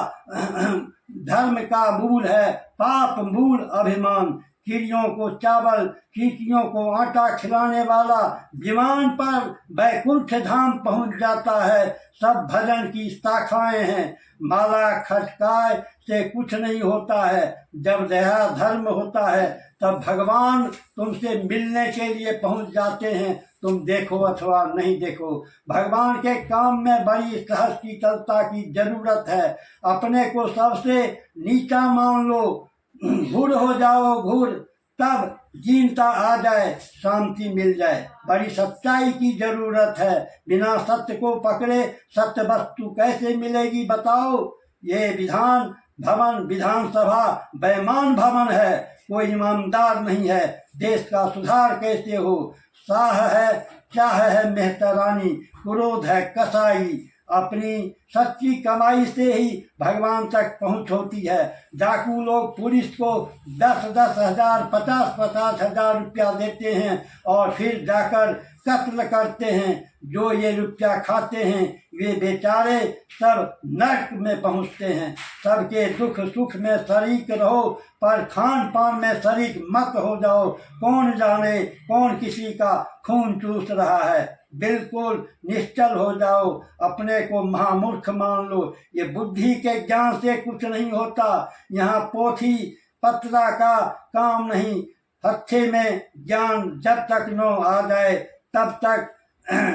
S1: धर्म का मूल है, पाप मूल अभिमान। चिड़ियों को चावल, चींटियों को आटा खिलाने वाला विमान पर बैकुंठ धाम पहुंच जाता है। सब भजन की शाखाएं हैं। माला खटकाए से कुछ नहीं होता है। जब दया धर्म होता है तब भगवान तुमसे मिलने के लिए पहुंच जाते हैं। तुम देखो अथवा नहीं देखो, भगवान के काम में बड़ी सहज शीतलता की जरूरत है। अपने को सबसे नीचा मान लो, घुर हो जाओ घुर, तब जीनता आ जाए, शांति मिल जाए। बड़ी सच्चाई की जरूरत है। बिना सत्य को पकड़े सत्य वस्तु कैसे मिलेगी बताओ। ये विधान भवन, विधानसभा बेईमान भवन है। कोई ईमानदार नहीं है। देश का सुधार कैसे हो। साह है, चाह है मेहतरानी, क्रोध है कसाई। अपनी सच्ची कमाई से ही भगवान तक पहुंच होती है। डाकू लोग पुलिस को 10-10 हजार, 50-50 हजार रुपया देते हैं और फिर जाकर कत्ल करते हैं। जो ये रुपया खाते हैं वे बेचारे सब नरक में पहुंचते हैं। सबके दुख सुख में शरीक रहो, पर खान पान में शरीक मत हो जाओ। कौन जाने कौन किसी का खून चूस रहा है। बिल्कुल निश्चल हो जाओ, अपने को महामूर्ख मान लो। ये बुद्धि के ज्ञान से कुछ नहीं होता। यहाँ पोथी पत्रा का काम नहीं। हत्थे में ज्ञान जब तक न आ जाए तब तक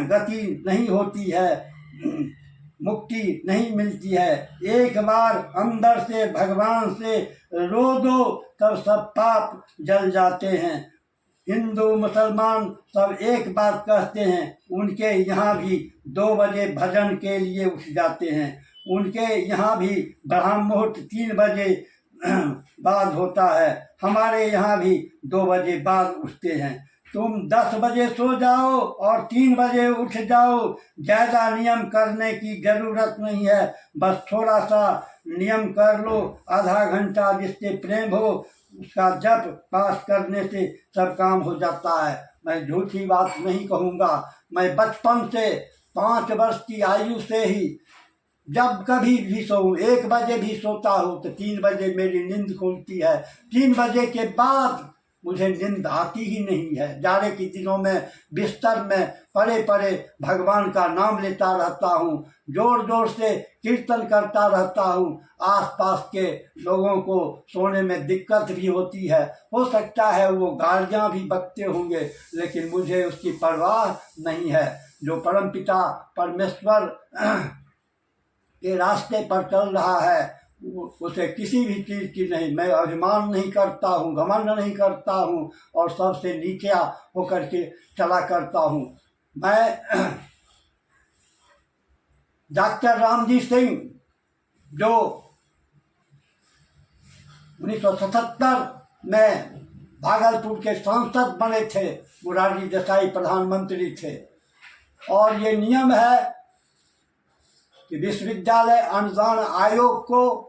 S1: गति नहीं होती है, मुक्ति नहीं मिलती है। एक बार अंदर से भगवान से रो दो तब सब पाप जल जाते हैं। हिंदू मुसलमान सब एक बात कहते हैं। उनके यहाँ भी 2 बजे भजन के लिए उठ जाते हैं। उनके यहाँ भी ब्रह्म मुहूर्त 3 बजे बाद होता है। हमारे यहाँ भी 2 बजे बाद उठते हैं। तुम 10 बजे सो जाओ और 3 बजे उठ जाओ। ज़्यादा नियम करने की जरूरत नहीं है। बस थोड़ा सा नियम कर लो, आधा घंटा जिससे प्रेम हो उसका जप पाठ करने से सब काम हो जाता है। मैं झूठी बात नहीं कहूँगा। मैं बचपन से 5 वर्ष की आयु से ही जब कभी भी सोऊं, 1 बजे भी सोता हूँ तो 3 बजे मेरी नींद खुलती है। 3 बजे के बाद मुझे नींद आती ही नहीं है। जाड़े के दिनों में बिस्तर में पड़े पड़े भगवान का नाम लेता रहता हूँ, जोर जोर से कीर्तन करता रहता हूँ। आसपास के लोगों को सोने में दिक्कत भी होती है। हो सकता है वो गालियाँ भी बकते होंगे, लेकिन मुझे उसकी परवाह नहीं है। जो परमपिता परमेश्वर के रास्ते पर चल रहा है उसे किसी भी चीज़ की नहीं, मैं अभिमान नहीं करता हूँ, घमंड नहीं करता हूँ और सबसे नीचे होकर के चला करता हूँ। मैं डॉक्टर रामजी सिंह जो 1977 में भागलपुर के सांसद बने थे, मोरारजी देसाई प्रधानमंत्री थे। और ये नियम है कि विश्वविद्यालय अनुदान आयोग को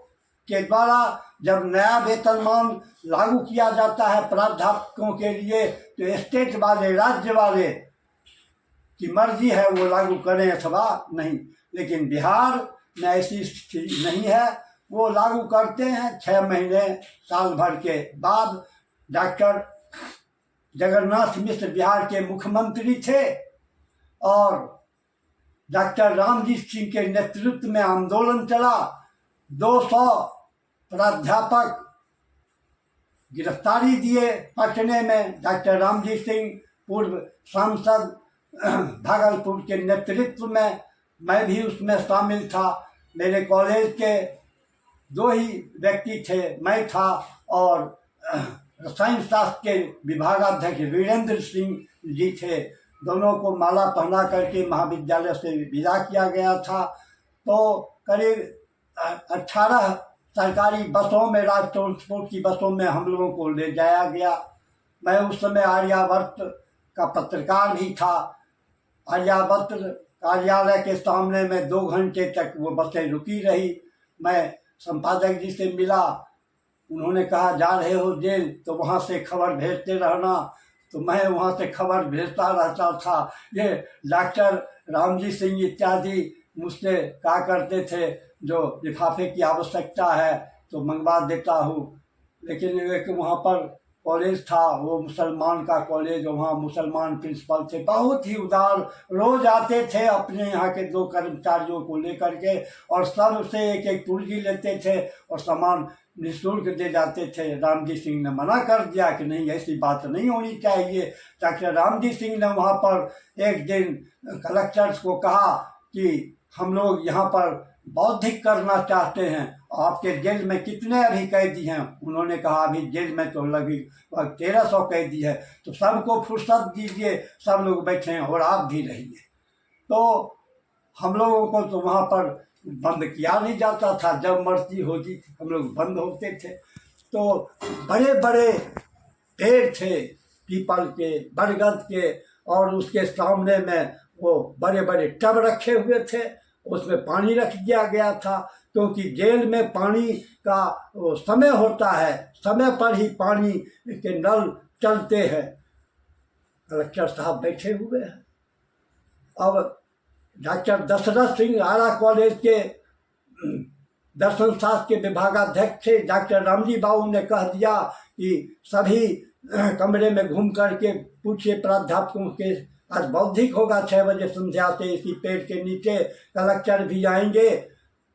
S1: के द्वारा जब नया वेतनमान लागू किया जाता है प्राध्यापकों के लिए, तो स्टेट वाले, राज्य वाले की मर्जी है वो लागू करें अथवा नहीं। लेकिन बिहार में ऐसी स्थिति नहीं है। वो लागू करते हैं 6 महीने साल भर के बाद। डॉक्टर जगन्नाथ मिश्र बिहार के मुख्यमंत्री थे और डॉक्टर रामजी सिंह के नेतृत्व में आंदोलन चला। 200 प्राध्यापक गिरफ्तारी दिए पटने में। डॉक्टर रामजी सिंह पूर्व सांसद भागलपुर के नेतृत्व में, मैं भी उसमें शामिल था। मेरे कॉलेज के 2 ही व्यक्ति थे, मैं था और रसायन शास्त्र के विभागाध्यक्ष वीरेंद्र सिंह जी थे। दोनों को माला पहना करके महाविद्यालय से विदा किया गया था। तो करीब 18 सरकारी बसों में, राज्य ट्रांसपोर्ट की बसों में हम लोगों को ले जाया गया। मैं उस समय आर्यावर्त का पत्रकार भी था। आर्यावर्त कार्यालय के सामने में 2 घंटे तक वो बसें रुकी रही। मैं संपादक जी से मिला, उन्होंने कहा जा रहे हो जेल तो वहाँ से खबर भेजते रहना। तो मैं वहाँ से खबर भेजता रहता था। ये डॉक्टर रामजी सिंह इत्यादि मुझसे कहा करते थे जो लिफाफे की आवश्यकता है तो मंगवा देता हूँ। लेकिन एक वहाँ पर कॉलेज था, वो मुसलमान का कॉलेज, वहाँ मुसलमान प्रिंसिपल थे, बहुत ही उदार। रोज आते थे अपने यहाँ के 2 कर्मचारियों को लेकर के और सबसे एक एक पुर्जी लेते थे और सामान निःशुल्क दे जाते थे। रामजी सिंह ने मना कर दिया कि नहीं, ऐसी बात नहीं होनी चाहिए। डॉक्टर रामजी सिंह ने वहाँ पर एक दिन कलेक्टर्स को कहा कि हम लोग यहाँ पर बौद्धिक करना चाहते हैं, आपके जेल में कितने अभी कैदी हैं? उन्होंने कहा अभी जेल में तो लगभग 1300 कैदी है। तो सबको फुर्सत दीजिए, सब लोग बैठे हैं और आप भी रहिए। तो हम लोगों को तो वहाँ पर बंद किया नहीं जाता था, जब मर्जी होती थी हम लोग बंद होते थे। तो बड़े बड़े पेड़ थे पीपल के, बरगद के, और उसके सामने में वो बड़े बड़े टब रखे हुए थे, उसमें पानी रख दिया गया था। क्योंकि जेल में पानी का वो समय होता है, समय पर ही पानी के नल चलते हैं। कलेक्टर साहब बैठे हुए हैं। अब डॉक्टर दशरथ सिंह आरा कॉलेज के दर्शन शास्त्र के विभागाध्यक्ष थे। डॉक्टर रामजी बाबू ने कह दिया कि सभी कमरे में घूम करके पूछिए प्राध्यापकों के, आज बौद्धिक होगा 6 बजे संध्या से इसी पेड़ के नीचे। कलेक्टर भी आएंगे,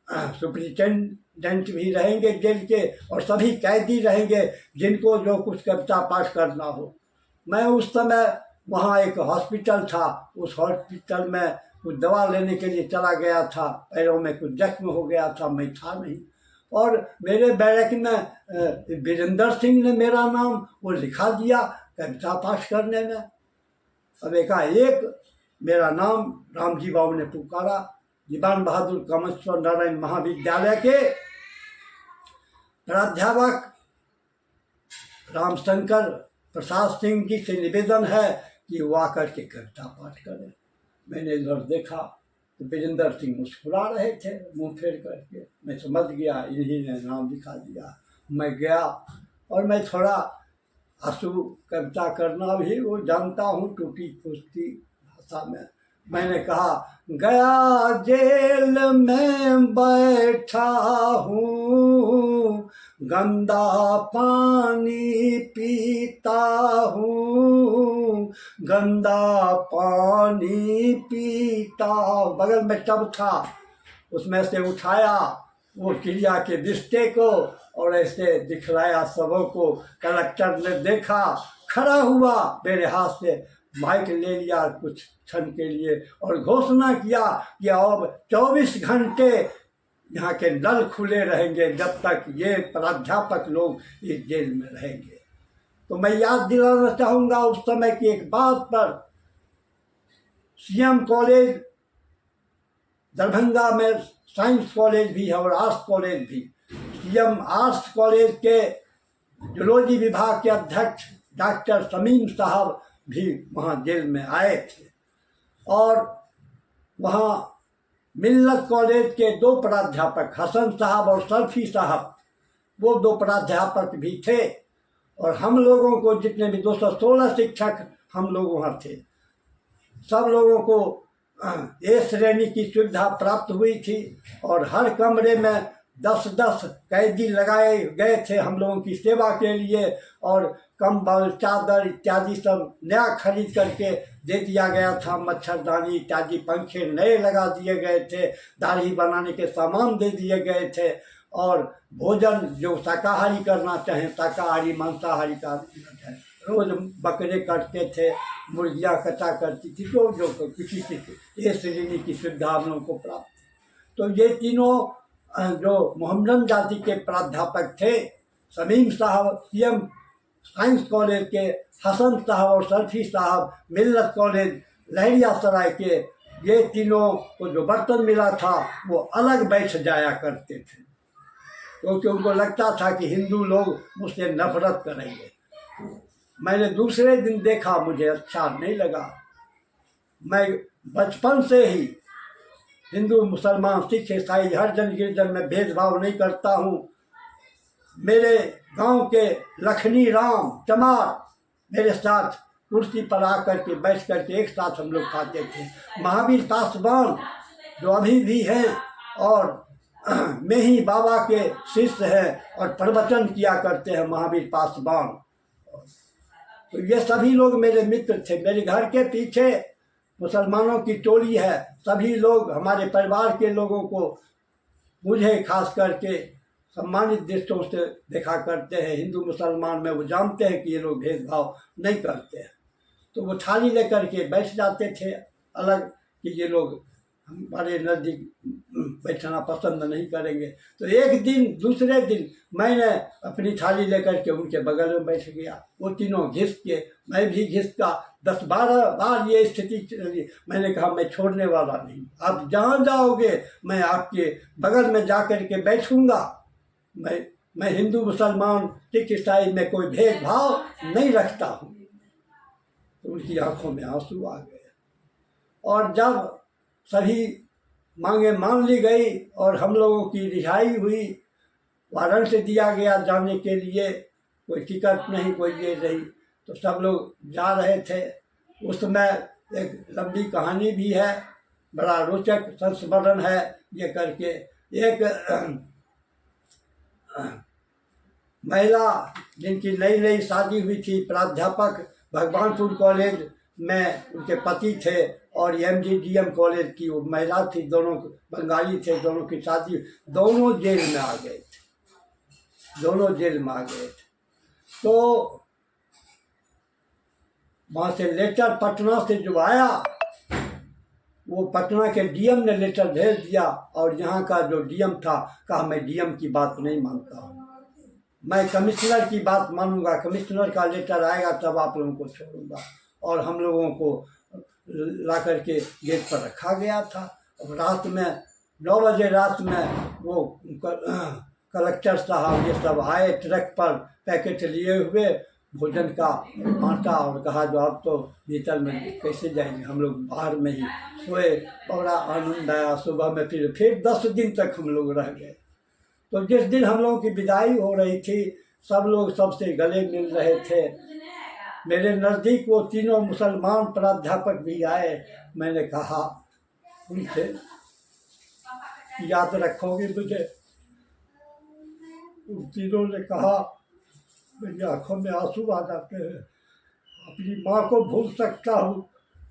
S1: सुप्रिंटेंडेंट भी रहेंगे जेल के, और सभी कैदी रहेंगे जिनको जो कुछ कविता पाठ करना हो। मैं उस समय वहाँ एक हॉस्पिटल था, उस हॉस्पिटल में कुछ दवा लेने के लिए चला गया था। पैरों में कुछ जख्म हो गया था, मैं था नहीं। और मेरे बैरक में वीरेंद्र सिंह ने मेरा नाम वो लिखा दिया कविता पाठ करने में। अब एकाएक मेरा नाम रामजी बाबू ने पुकारा। दीवान बहादुर कामेश्वर नारायण महाविद्यालय के प्राध्यापक रामशंकर प्रसाद सिंह जी से निवेदन है कि वो आकर के कविता पाठ करें। मैंने इधर देखा तो वीरेंद्र सिंह मुस्कुरा रहे थे मुंह फेर करके। मैं समझ गया इन्हीं ने नाम लिखा दिया। मैं गया और मैं थोड़ा आंसू कविता करना भी वो जानता हूँ, टूटी फूटी भाषा में। मैंने कहा, गया जेल में बैठा हूँ, गंदा पानी पीता हूँ, गंदा पानी पीता। बगल में टब था, उसमें से उठाया वो चिड़िया के रिश्ते को और ऐसे दिखलाया सबों को। कलेक्टर ने देखा, खड़ा हुआ, मेरे हाथ से माइक ले लिया कुछ क्षण के लिए और घोषणा किया कि अब 24 घंटे यहाँ के नल खुले रहेंगे जब तक ये प्राध्यापक लोग इस जेल में रहेंगे। तो मैं याद दिलाना चाहूँगा उस समय की एक बात पर। सीएम कॉलेज दरभंगा में साइंस कॉलेज भी है और आर्ट्स कॉलेज भी। सीएम आर्ट्स कॉलेज के जूलॉजी विभाग के अध्यक्ष डॉक्टर शमीम साहब भी वहाँ जेल में आए थे। और वहाँ मिल्लत कॉलेज के 2 प्राध्यापक हसन साहब और सरफी साहब, वो 2 प्राध्यापक भी थे। और हम लोगों को जितने भी 216 शिक्षक हम लोग वहाँ थे, सब लोगों को ए श्रेणी की सुविधा प्राप्त हुई थी। और हर कमरे में 10-10 कैदी लगाए गए थे हम लोगों की सेवा के लिए। और कंबल, चादर इत्यादि सब नया खरीद करके दे दिया गया था। मच्छरदानी इत्यादि पंखे नए लगा दिए गए थे। दाढ़ी बनाने के सामान दे दिए गए थे। और भोजन जो शाकाहारी करना चाहें शाकाहारी, मांसाहारी का रोज बकरे कटते थे, मुर्गियाँ कटा करती थी, जो किसी की ए श्रेणी की सुविधा हम लोगों को प्राप्त। तो ये तीनों जो मोहम्मदन जाति के प्राध्यापक थे, शमीम साहब सीएम साइंस कॉलेज के हसन साहब और सरफी साहब, मिल्लत कॉलेज लहरिया सराय के, ये तीनों को जो बर्तन मिला था वो अलग बैठ जाया करते थे, क्योंकि उनको लगता था कि हिंदू लोग मुझसे नफरत करेंगे। मैंने दूसरे दिन देखा, मुझे अच्छा नहीं लगा। मैं बचपन से ही हिंदू मुसलमान सिख ईसाई हर जन गिरजन में भेदभाव नहीं करता हूँ। मेरे गांव के लखनी राम चमार मेरे साथ कुर्सी पर आकर के बैठ कर के एक साथ हम लोग खाते थे। महावीर पासवान जो अभी भी हैं और मेही बाबा के शिष्य हैं और प्रवचन किया करते हैं महावीर पासवान, तो ये सभी लोग मेरे मित्र थे। मेरे घर के पीछे मुसलमानों की टोली है, सभी लोग हमारे परिवार के लोगों को मुझे खास करके सम्मानित दृष्टियों से देखा करते हैं। हिंदू मुसलमान में वो जानते हैं कि ये लोग भेदभाव नहीं करते हैं, तो वो थाली लेकर के बैठ जाते थे अलग, कि ये लोग हमारे नज़दीक बैठना पसंद नहीं करेंगे। तो एक दिन दूसरे दिन मैंने अपनी थाली लेकर के उनके बगल में बैठ गया। वो तीनों घिस के, मैं भी घिसका। 10-12 बार ये स्थिति चली। मैंने कहा मैं छोड़ने वाला नहीं, आप जहाँ जाओगे मैं आपके बगल में जा कर के बैठूँगा। मैं हिंदू मुसलमान सिख ईसाई में कोई भेदभाव नहीं रखता हूँ। तो उनकी आंखों में आंसू आ गए। और जब सभी मांगे मान ली गई और हम लोगों की रिहाई हुई, वारंट से दिया गया जाने के लिए, कोई टिकट नहीं, कोई ये नहीं, तो सब लोग जा रहे थे। उस समय एक लंबी कहानी भी है, बड़ा रोचक संस्मरण है ये करके। एक महिला जिनकी नई नई शादी हुई थी, प्राध्यापक भगवानपुर कॉलेज में उनके पति थे, और MGDM कॉलेज की वो महिला थी, दोनों बंगाली थे, दोनों की शादी, दोनों जेल में आ गए थे, दोनों जेल में आ गए थे। तो वहाँ से लेटर पटना से जो आया, वो पटना के DM ने लेटर भेज दिया, और यहाँ का जो DM था कहा मैं DM की बात नहीं मानता हूँ, मैं कमिश्नर की बात मानूंगा, कमिश्नर का लेटर आएगा तब आप लोगों को छोड़ूंगा। और हम लोगों को ला करके गेट पर रखा गया था। और रात में 9 बजे रात में वो कलेक्टर साहब ये सब आए, ट्रक पर पैकेट लिए हुए भोजन का बांटा, और कहा जो आप तो भीतर में कैसे जाएंगे, हम लोग बाहर में ही सोए। बड़ा आनंद आया। सुबह में फिर 10 दिन तक हम लोग रह गए। तो जिस दिन हम लोगों की विदाई हो रही थी, सब लोग सबसे गले मिल रहे थे। मेरे नज़दीक वो तीनों मुसलमान प्राध्यापक भी आए। मैंने कहा उनसे, याद रखोगे मुझे? उन तीनों ने कहा, मेरी आंखों में आंसू आ जाते हैं। अपनी माँ को भूल सकता हूँ,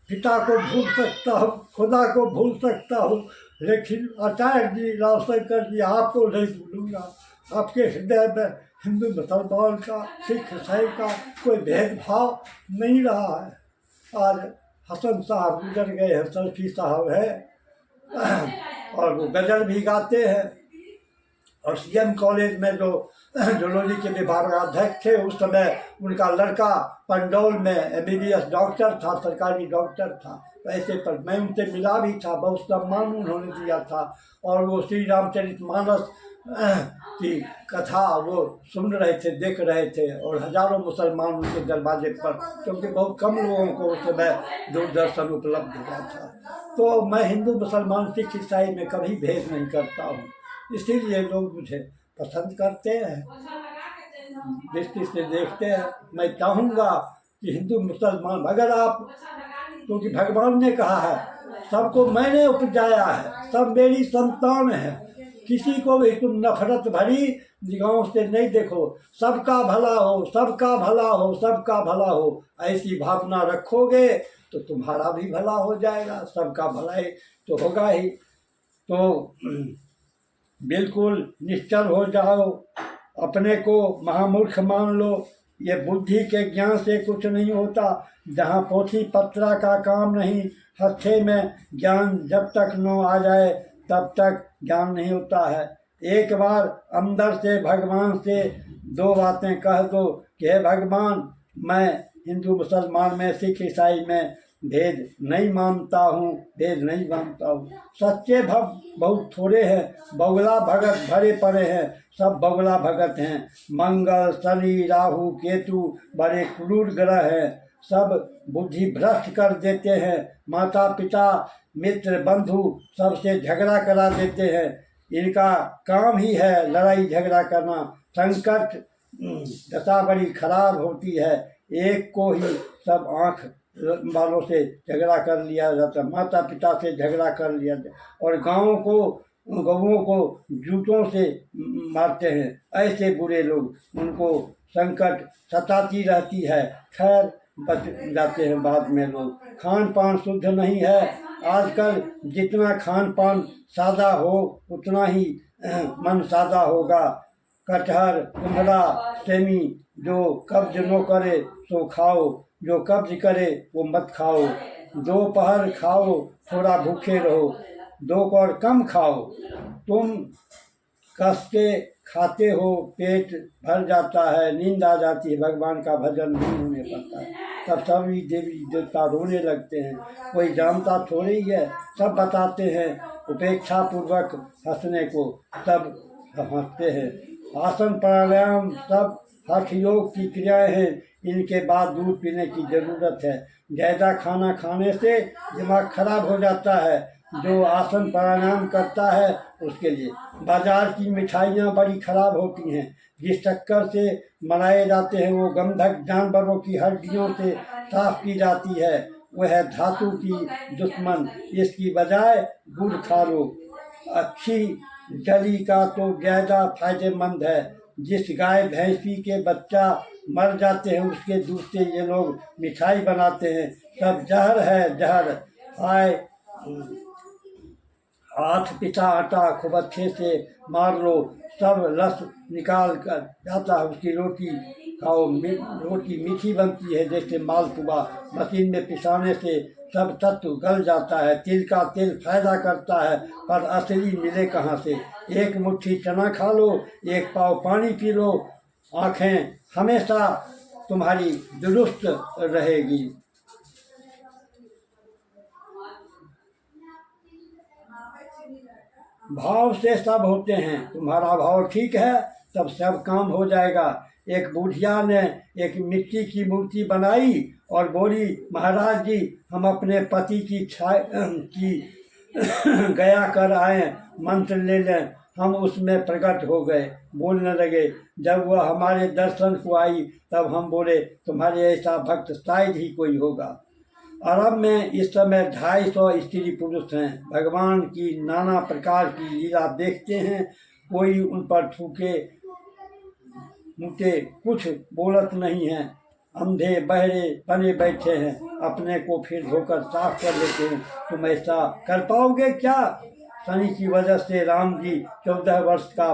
S1: पिता को भूल सकता हूँ, खुदा को भूल सकता हूँ, लेकिन आचार्य जी, रावशंकर जी, आपको नहीं भूलूंगा। आपके हृदय में हिंदू मुसलमान का, सिख ईसाई का कोई भेदभाव नहीं रहा है। आज हसन साहब गुजर गए हैं, सरफी साहब है, और वो गज़ल भी गाते हैं। और CM कॉलेज में जो जूलॉजी के विभागाध्यक्ष थे, उस समय उनका लड़का पंडौल में MBBS डॉक्टर था, सरकारी डॉक्टर था। वैसे पर मैं उनसे मिला भी था, बहुत सम्मान उन्होंने दिया था। और वो श्री रामचरितमानस की कथा वो सुन रहे थे, देख रहे थे, और हजारों मुसलमान उनके दरवाजे पर, क्योंकि बहुत कम लोगों को उस समय दूरदर्शन उपलब्ध हुआ था। तो मैं हिंदू मुसलमान सिख ईसाई में कभी भेद नहीं करता हूँ, इसीलिए लोग मुझे पसंद करते हैं, दृष्टि से देखते हैं। मैं चाहूँगा कि हिंदू मुसलमान, अगर आप, क्योंकि भगवान ने कहा है सबको मैंने उपजाया है, सब मेरी संतान है, किसी को भी तुम नफरत भरी निगाहों से नहीं देखो, सबका भला हो, सबका भला हो, सबका भला हो, ऐसी भावना रखोगे तो तुम्हारा भी भला हो जाएगा, सबका भलाई तो होगा ही। तो बिल्कुल निश्चल हो जाओ, अपने को महामूर्ख मान लो। ये बुद्धि के ज्ञान से कुछ नहीं होता, जहाँ पोथी पत्रा का काम नहीं, हत्थे में ज्ञान जब तक न आ जाए तब तक ज्ञान नहीं होता है। एक बार अंदर से भगवान से दो बातें कह दो कि हे भगवान, मैं हिंदू मुसलमान में, सिख ईसाई में भेद नहीं मानता हूँ, भेद नहीं मानता हूँ। सच्चे भक्त बहुत थोड़े हैं, बगुला भगत भरे पड़े हैं, सब बगुला भगत हैं। मंगल, शनि, राहु, केतु बड़े क्रूर ग्रह हैं, सब बुद्धि भ्रष्ट कर देते हैं। माता पिता, मित्र, बंधु सबसे झगड़ा करा देते हैं। इनका काम ही है लड़ाई झगड़ा करना। संकट दशा बड़ी खराब होती है, एक को ही सब आँख वालों से झगड़ा कर लिया जाता, माता पिता से झगड़ा कर लिया जाता, और गौओं को जूतों से मारते हैं। ऐसे बुरे लोग, उनको संकट सताती रहती है, खैर बच जाते हैं बाद में लोग। खान पान शुद्ध नहीं है। आजकल जितना खान पान सादा हो उतना ही मन सादा होगा। कटहर, कुम्हला, सेमी, जो कब्ज न करे सो खाओ, जो कब्ज करे वो मत खाओ। दोपहर खाओ, थोड़ा भूखे रहो, दोपहर कम खाओ। तुम कस के खाते हो, पेट भर जाता है, नींद आ जाती है, भगवान का भजन नहीं होने पाता है, तब सभी देवी देवता रोने लगते हैं। कोई जानता थोड़ी ही है, सब बताते हैं उपेक्षा पूर्वक हंसने को, सब हंसते हैं। आसन प्राणायाम सब हठ योग की क्रियाएं हैं, इनके बाद दूध पीने की जरूरत है। ज़्यादा खाना खाने से दिमाग खराब हो जाता है। जो आसन प्राणायाम करता है उसके लिए। बाजार की मिठाइयाँ बड़ी खराब होती हैं, जिस शक्कर से बनाए जाते हैं वो गंधक जानवरों की हड्डियों से साफ की जाती है, वह है धातु की दुश्मन। इसकी बजाय गुड़ खा लो। अच्छी जली का तो ज़्यादा फायदेमंद है। जिस गाय भैंसी के बच्चा मर जाते हैं उसके दूध से ये लोग मिठाई बनाते हैं, सब जहर है, जहर। आए हाथ पिसा आटा खूब अच्छे से मार लो, सब रस निकाल कर जाता है, उसकी रोटी खाओ। रोटी मीठी बनती है जैसे मालपुआ। मशीन में पिसाने से सब तत्व गल जाता है। तिल का तेल फायदा करता है, पर असली मिले कहाँ से। एक मुट्ठी चना खा लो, एक पाव पानी पी लो, आँखें हमेशा तुम्हारी दुरुस्त रहेगी। भाव से सब होते हैं, तुम्हारा भाव ठीक है तब सब काम हो जाएगा। एक बुढ़िया ने एक मिट्टी की मूर्ति बनाई और बोली, महाराज जी हम अपने पति की गया कर आए, मंत्र ले लें। हम उसमें प्रकट हो गए, बोलने लगे। जब वह हमारे दर्शन को आई तब हम बोले, तुम्हारे ऐसा भक्त शायद ही कोई होगा। अरब में इस समय 250 स्त्री पुरुष हैं। भगवान की नाना प्रकार की लीला देखते हैं। कोई उन पर थूके मुके कुछ बोलत नहीं है। अंधे बहरे बने बैठे हैं, अपने को फिर धोकर साफ कर लेते हैं। तुम ऐसा कर पाओगे क्या? शनि की वजह से राम जी 14 वर्ष का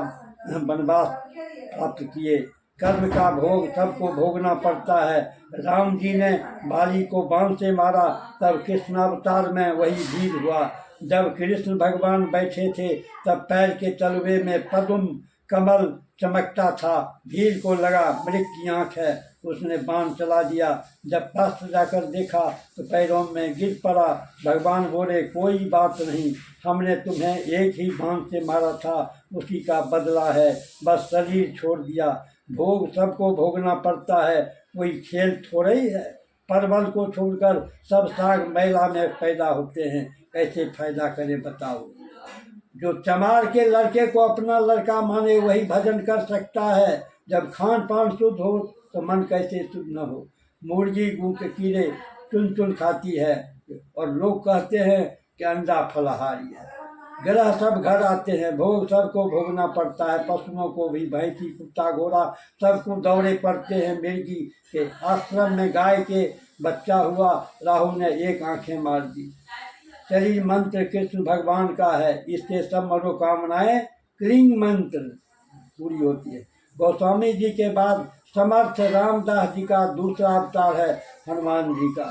S1: वनवास प्राप्त किए। कर्म का भोग सबको भोगना पड़ता है। राम जी ने बाली को बाण से मारा, तब कृष्णावतार में वही भीड़ हुआ। जब कृष्ण भगवान बैठे थे तब पैर के तलवे में पद्म कमल चमकता था। भीड़ को लगा मृग की आँख है, उसने बाण चला दिया। जब पास जाकर देखा तो पैरों में गिर पड़ा। भगवान बोले, कोई बात नहीं, हमने तुम्हें एक ही बाण से मारा था, उसी का बदला है, बस शरीर छोड़ दिया। भोग सबको भोगना पड़ता है, कोई खेल थोड़ा ही है। परवल को छोड़कर सब साग मैला में पैदा होते हैं, कैसे फायदा करें बताओ। जो चमार के लड़के को अपना लड़का माने वही भजन कर सकता है। जब खान पान शुद्ध हो तो मन कैसे शुद्ध न हो। मुर्गी गू के कीड़े चुन चुन खाती है और लोग कहते हैं कि अंडा फलाहारी है। ग्रह सब घर आते हैं, भोग सबको भोगना पड़ता है। पशुओं को भी, भैंसी, कुत्ता, घोड़ा सबको दौड़े पड़ते हैं। मिर्गी के आश्रम में गाय के बच्चा हुआ, राहु ने एक आंखें मार दी। शरीर मंत्र कृष्ण भगवान का है, इससे सब मनोकामनाएं क्लींग मंत्र पूरी होती है। गोस्वामी जी के बाद समर्थ रामदास जी का दूसरा अवतार है हनुमान जी का।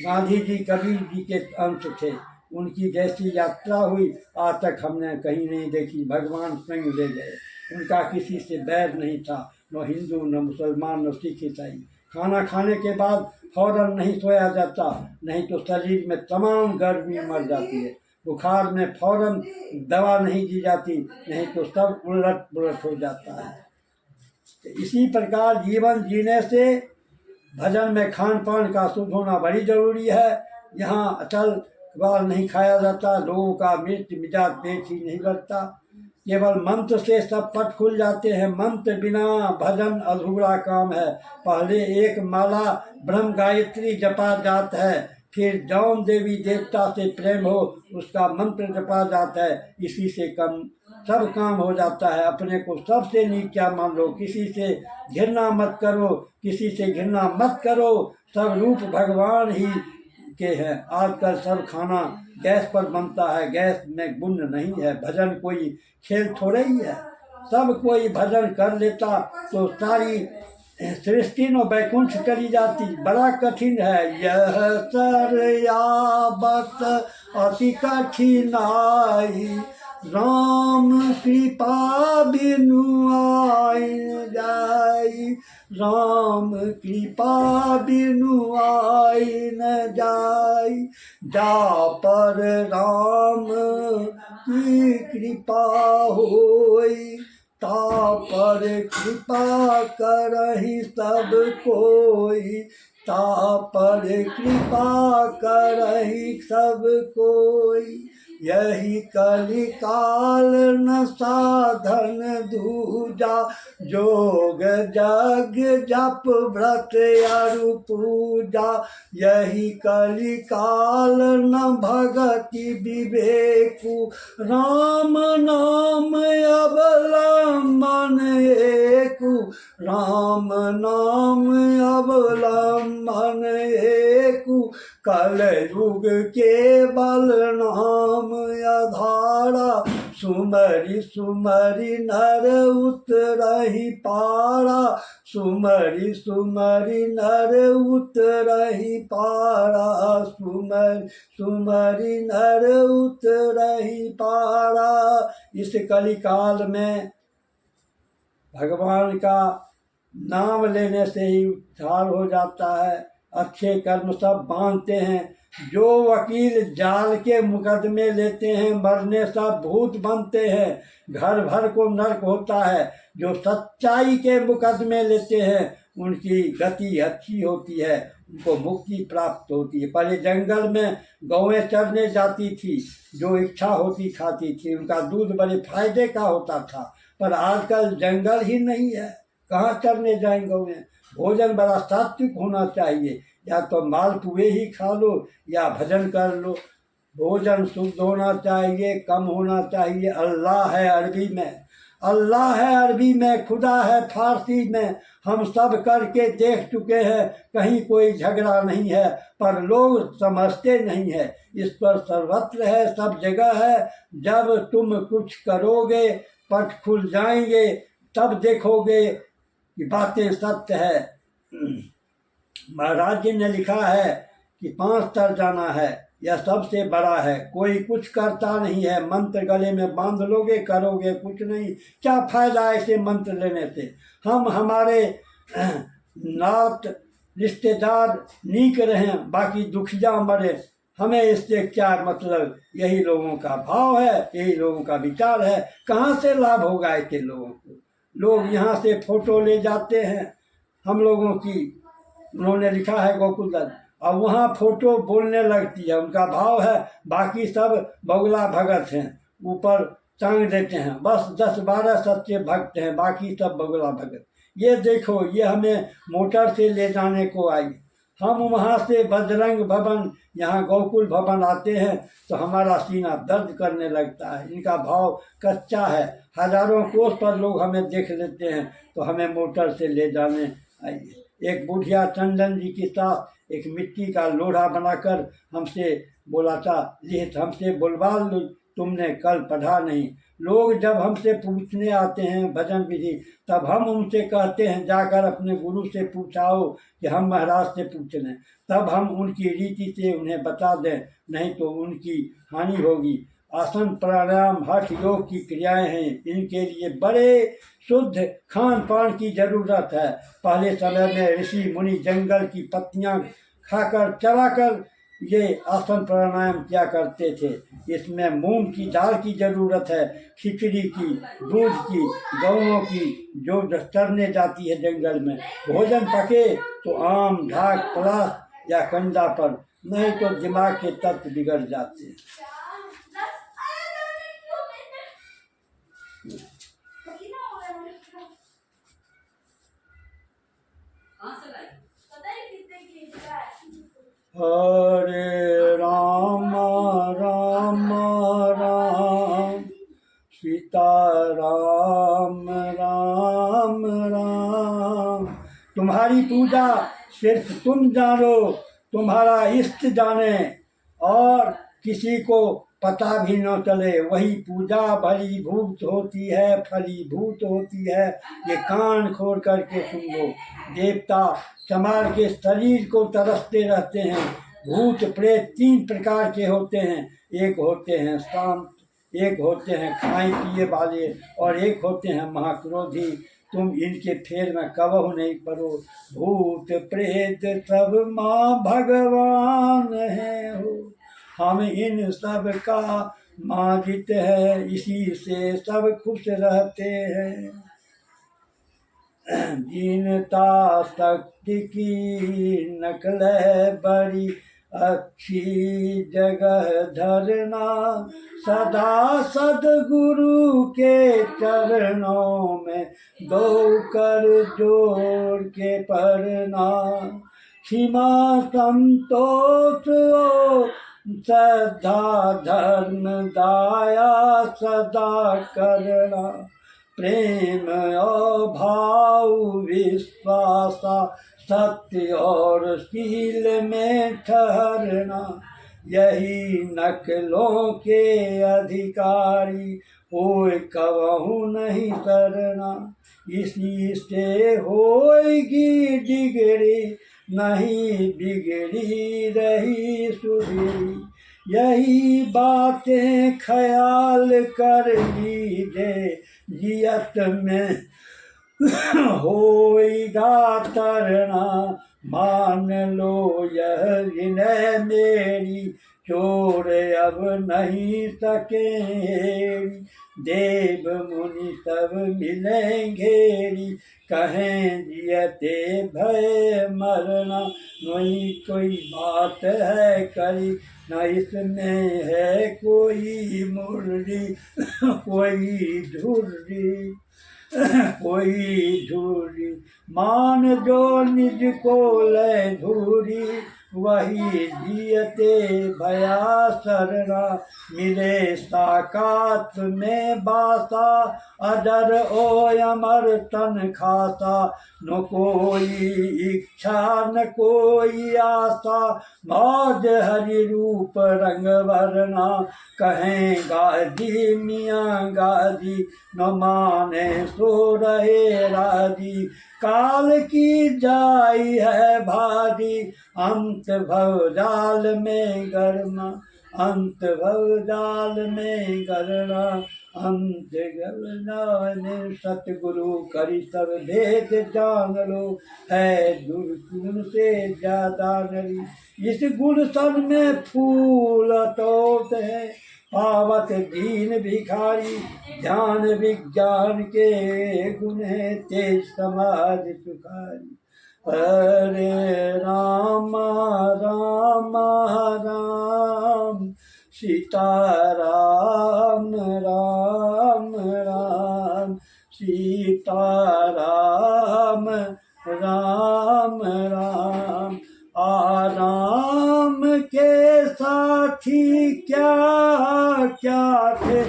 S1: गांधी जी कबीर जी के अंश थे। उनकी जैसी यात्रा हुई आज तक हमने कहीं नहीं देखी। भगवान स्वयं ले गए। उनका किसी से बैर नहीं था, न हिंदू न मुसलमान न सिख ईसाई। खाना खाने के बाद फौरन नहीं सोया जाता, नहीं तो शरीर में तमाम गर्मी मर जाती है। बुखार में फौरन दवा नहीं दी जाती, नहीं तो सब उलट पुलट हो जाता है। तो इसी प्रकार जीवन जीने से भजन में खान पान का शुद्ध होना बड़ी जरूरी है। यहाँ अटल बाल नहीं खाया जाता, लोगों का मिर्च मिजाज पेट ही नहीं भरता। केवल मंत्र से सब पट खुल जाते हैं। मंत्र बिना भजन अधूरा काम है। पहले एक माला ब्रह्म गायत्री जपा जात है, फिर जौन देवी देवता से प्रेम हो उसका मंत्र जपा जाता है। इसी से कम सब काम हो जाता है। अपने को सबसे नीचा मान लो, किसी से घृणा मत करो, किसी से घृणा मत करो। सब रूप भगवान ही के हैं। आजकल सब खाना गैस पर बनता है, गैस में गुण नहीं है। भजन कोई खेल थोड़े ही है। सब कोई भजन कर लेता तो सारी सृष्टि नो वैकुंठ चली जाती। बड़ा कठिन है यह सरयावत अति कठिनाई, राम कृपा बिनु आइन जाई, राम कृपा बिनु आइन जाई। जा पर राम की कृपा होई, ता पर कृपा करहि सब कोई, ता पर कृपा करहि सब कोई। यही कलिकाल न साधन दूजा, जोग जग जप व्रत अरु पूजा। यही कलिकाल न भगति विवेकु, राम नाम अवलंबन एकु, राम नाम अवलंबन एकु। कल युग केवल नाम आधारा, सुमरि सुमरि नर उतरहि पारा, सुमरि सुमरि नर उतरहि पारा, सुमरि सुमरि नर उतरहि पारा। इस कलिकाल में भगवान का नाम लेने से ही उद्धार हो जाता है। अच्छे कर्म सब बांधते हैं। जो वकील जाल के मुकदमे लेते हैं, मरने सब भूत बनते हैं। घर भर को नरक होता है। जो सच्चाई के मुकदमे लेते हैं उनकी गति अच्छी होती है, उनको मुक्ति प्राप्त होती है। पहले जंगल में गौएं चरने जाती थी, जो इच्छा होती खाती थी, उनका दूध बड़े फायदे का होता था। पर आजकल जंगल ही नहीं है, कहाँ चरने जाएंगे गौएं। भोजन बड़ा सात्विक होना चाहिए, या तो मालपुए ही खा लो या भजन कर लो। भोजन शुद्ध होना चाहिए, कम होना चाहिए। अल्लाह है अरबी में, अल्लाह है अरबी में, खुदा है फारसी में। हम सब करके देख चुके हैं, कहीं कोई झगड़ा नहीं है, पर लोग समझते नहीं है। इस पर सर्वत्र है, सब जगह है। जब तुम कुछ करोगे पट खुल जाएंगे, तब देखोगे कि बातें सत्य है। महाराज जी ने लिखा है कि 5 तर जाना है, यह सबसे बड़ा है। कोई कुछ करता नहीं है, मंत्र गले में बांध लोगे, करोगे कुछ नहीं। क्या फायदा ऐसे मंत्र लेने से। हम हमारे नात रिश्तेदार नीक रहें, बाकी दुखिया मरे, हमें इससे क्या मतलब। यही लोगों का भाव है, यही लोगों का विचार है। कहाँ से लाभ होगा ऐसे लोगों को। लोग यहाँ से फोटो ले जाते हैं हम लोगों की, उन्होंने लिखा है गोकुल दत्त, और वहाँ फोटो बोलने लगती है। उनका भाव है बाकी सब बगुला भगत हैं, ऊपर टांग देते हैं। बस 10-12 सच्चे भक्त हैं, बाकी सब बगुला भगत। ये देखो, ये हमें मोटर से ले जाने को आई। हम वहाँ से बजरंग भवन, यहाँ गोकुल भवन आते हैं तो हमारा सीना दर्द करने लगता है। इनका भाव कच्चा है। हजारों कोस पर लोग हमें देख लेते हैं तो हमें मोटर से ले जाने आइए। एक बुढ़िया चंदन जी के साथ एक मिट्टी का लोढ़ा बनाकर हमसे बोला था, लिहित हमसे बुलवा लो तुमने कल पढ़ा नहीं। लोग जब हमसे पूछने आते हैं भजन विधि, तब हम उनसे कहते हैं जाकर अपने गुरु से पूछाओ कि हम महाराज से पूछ लें, तब हम उनकी रीति से उन्हें बता दें, नहीं तो उनकी हानि होगी। आसन प्राणायाम हठ योग की क्रियाएं हैं, इनके लिए बड़े शुद्ध खान पान की जरूरत है। पहले समय में ऋषि मुनि जंगल की पत्तियां खाकर चबाकर ये आसन प्राणायाम किया करते थे। इसमें मूंग की दाल की जरूरत है, खिचड़ी की, दूध की, गौओं की जो चरने जाती है जंगल में। भोजन पके तो आम ढाक पलास या कंधा पर, नहीं तो दिमाग के तत्व बिगड़ जाते हैं। हरे राम राम राम सीता राम राम राम। तुम्हारी पूजा सिर्फ तुम जानो, तुम्हारा इष्ट जाने, और किसी को पता भी न चले, वही पूजा भलीभूत होती है, फलीभूत होती है। ये कान खोल करके सुन लो। देवता समाज के शरीर को तरसते रहते हैं। भूत प्रेत 3 प्रकार के होते हैं, एक होते हैं शांत, एक होते हैं खाए पिए वाले, और एक होते हैं महाक्रोधी। तुम इनके फेर में कबहू नहीं पड़ो। भूत प्रेत सब माँ भगवान है हो, हम इन सब का माजित है, इसी से सब खुश रहते हैं। दीनता शक्ति की नकल है बड़ी अच्छी जगह धरना, सदा सदगुरु के चरणों में दो कर जोड़ के पढ़ना। क्षमा संतोष श्रद्धा धर्म दाया सदा करना, प्रेम और भाव विश्वास सत्य और शील में ठहरना, यही नकलों के अधिकारी होए कबहू नहीं करना। इसी से होएगी डिगरी नहीं बिगड़ी रही सुधरी, यही बातें ख्याल कर लीजिए जियत में होएगा तरना। मान लो यह विनय मेरी, चोर अब नहीं सकेंगे, देव मुनि सब मिलेंगे, कहें जियते भय मरना। नहीं कोई बात है करी, न इसमें है कोई मुरली, कोई धुर्री कोई धूरी। मान जो निज को ले धूरी, वही जियते भया सरना। मिले साकात में बासा, अजर ओ अमर तन खासा। न कोई इच्छा न कोई आशा, मौज हरि रूप रंग वरना। कहें गाजी मियाँ गाजी, न माने सो रहे राजी। काल की जाई है भारी, अंत भव जाल में गरमा, अंत भव जाल में गरना। अंत गलना सतगुरु करी सब भेद जान लो, है दुर्गुण से ज्यादा नरी। इस गुण सन में फूल तोत है, पावत दीन भिखारी। ध्यान विज्ञान के गुण है, तेज समाज सुखारी। हरे राम राम राम सीता राम राम राम सीता राम राम राम। आराम के साथी क्या क्या थे,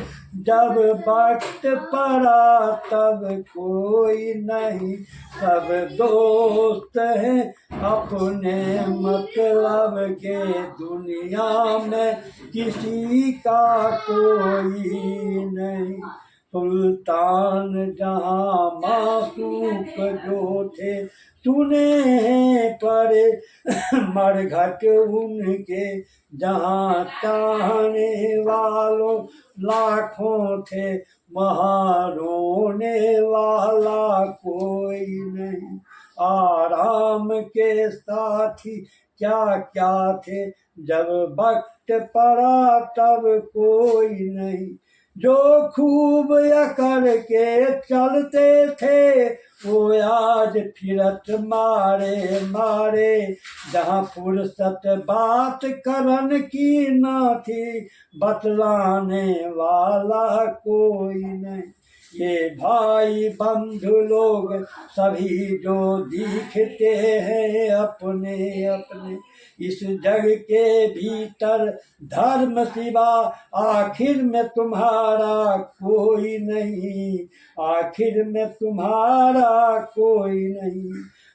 S1: जब वक्त पड़ा तब कोई नहीं, सब दोस्त हैं अपने मतलब के, दुनिया में किसी का कोई नहीं। सुल्तान जहाँ मासूक जो थे सुने हैं पड़े मरघट उनके, जहाँ चाहने वालों लाखों थे वहाँ रोने वाला कोई नहीं। आराम के साथी क्या क्या थे, जब वक्त पड़ा तब कोई नहीं। जो खूब अकड़ के चलते थे वो आज फिरत मारे मारे, जहाँ फुर्सत बात करन की न थी बतलाने वाला कोई नहीं। ये भाई बंधु लोग सभी जो दिखते हैं अपने अपने, इस जग के भीतर धर्म सिवा आखिर में तुम्हारा कोई नहीं, आखिर में तुम्हारा कोई नहीं।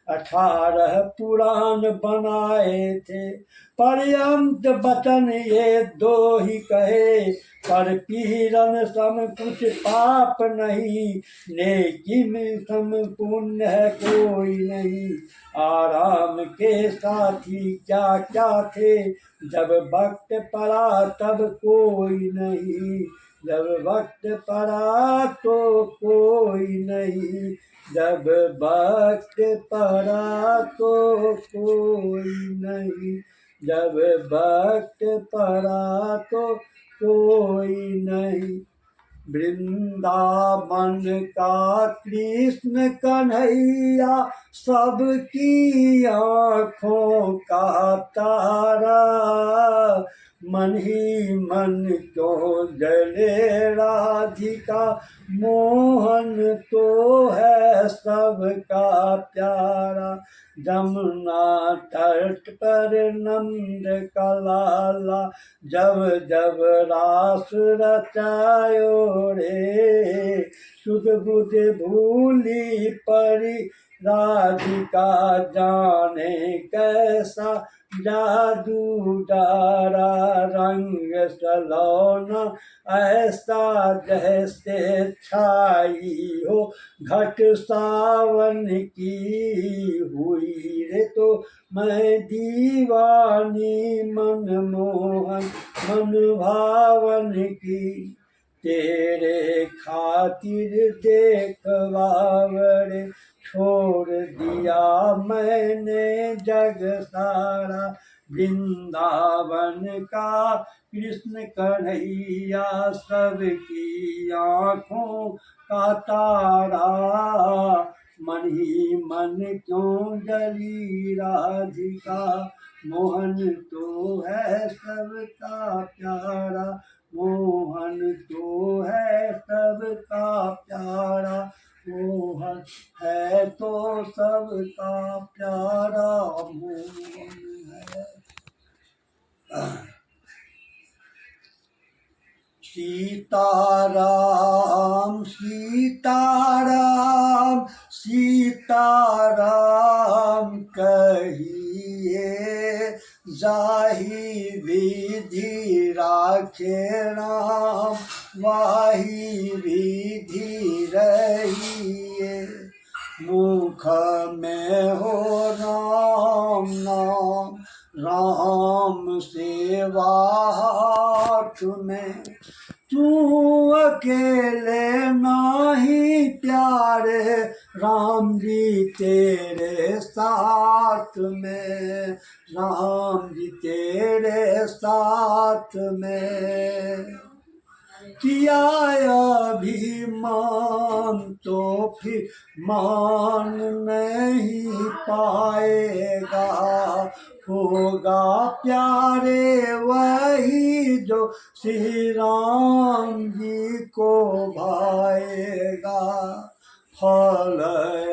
S1: 18 पुराण बनाए थे पर्यंत वचन ये 2 ही कहे, पर पीरन सम कुछ पाप नहीं, लेकिन सम पुण्य है कोई नहीं। आराम के साथी क्या क्या थे, जब वक्त पड़ा तब कोई नहीं, जब वक्त पड़ा तो कोई नहीं, जब वक्त पड़ा तो कोई नहीं, जब वक्त पड़ा तो कोई नहीं। वृंदावन का कृष्ण कन्हैया सबकी आँखों का तारा, मन ही मन क्यों जले राधिका, मोहन तो है सबका प्यारा। जमुना तट पर नंद का लाला, जब जब रास रचायो रे, सुध बुध भूली परी राधिका, जाने कैसा जादू डारा, रंग सलोना ऐसा जैसे छाई हो घट सावन की हुई रे, तो मैं दीवानी मनमोहन मन भावन की, तेरे खातिर देख बावरे, छोड़ दिया मैंने जग सारा। वृंदावन का कृष्ण कन्हैया सबकी आँखों का तारा, मन ही मन क्यों जली राधिका, मोहन तो है सबका प्यारा, मोहन तो है सबका प्यारा, मोहन है तो सबका प्यारा, मोहन है। सीताराम सीताराम सीताराम कहिए, जाहि विधि राखे राम, वाही विधि रहिए। मुख में हो राम नाम, राम सेवा हाथ में, तू अकेले नाही प्यारे, राम जी तेरे साथ में, राम जी तेरे साथ में। किया अभिमान तो फिर मान नहीं पाएगा, होगा प्यारे वही जो श्री राम जी को भाएगा। फल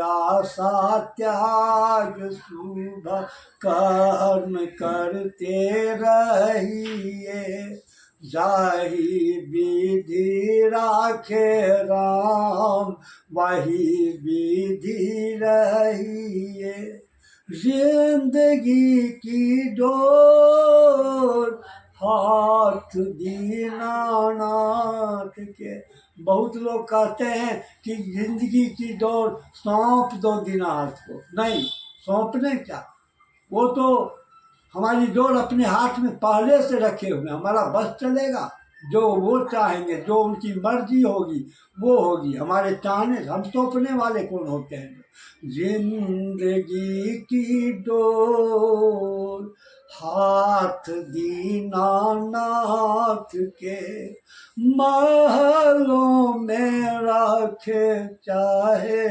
S1: आशा त्याग शुभ कर्म करते रहिए, जाही विधि राखे राम, वही विधि रहिए। जिंदगी की डोर हाथ दीनानाथ के। बहुत लोग कहते हैं कि जिंदगी की डोर सौंप दो दीनानाथ को। नहीं, सौंपने क्या, वो तो हमारी डोर अपने हाथ में पहले से रखे हुए, हमारा बस चलेगा। जो वो चाहेंगे, जो उनकी मर्जी होगी वो होगी। हमारे चाहने, हम सौंपने वाले कौन होते हैं? जिंदगी की डोर हाथ दीनानाथ के, महलों में रखे चाहे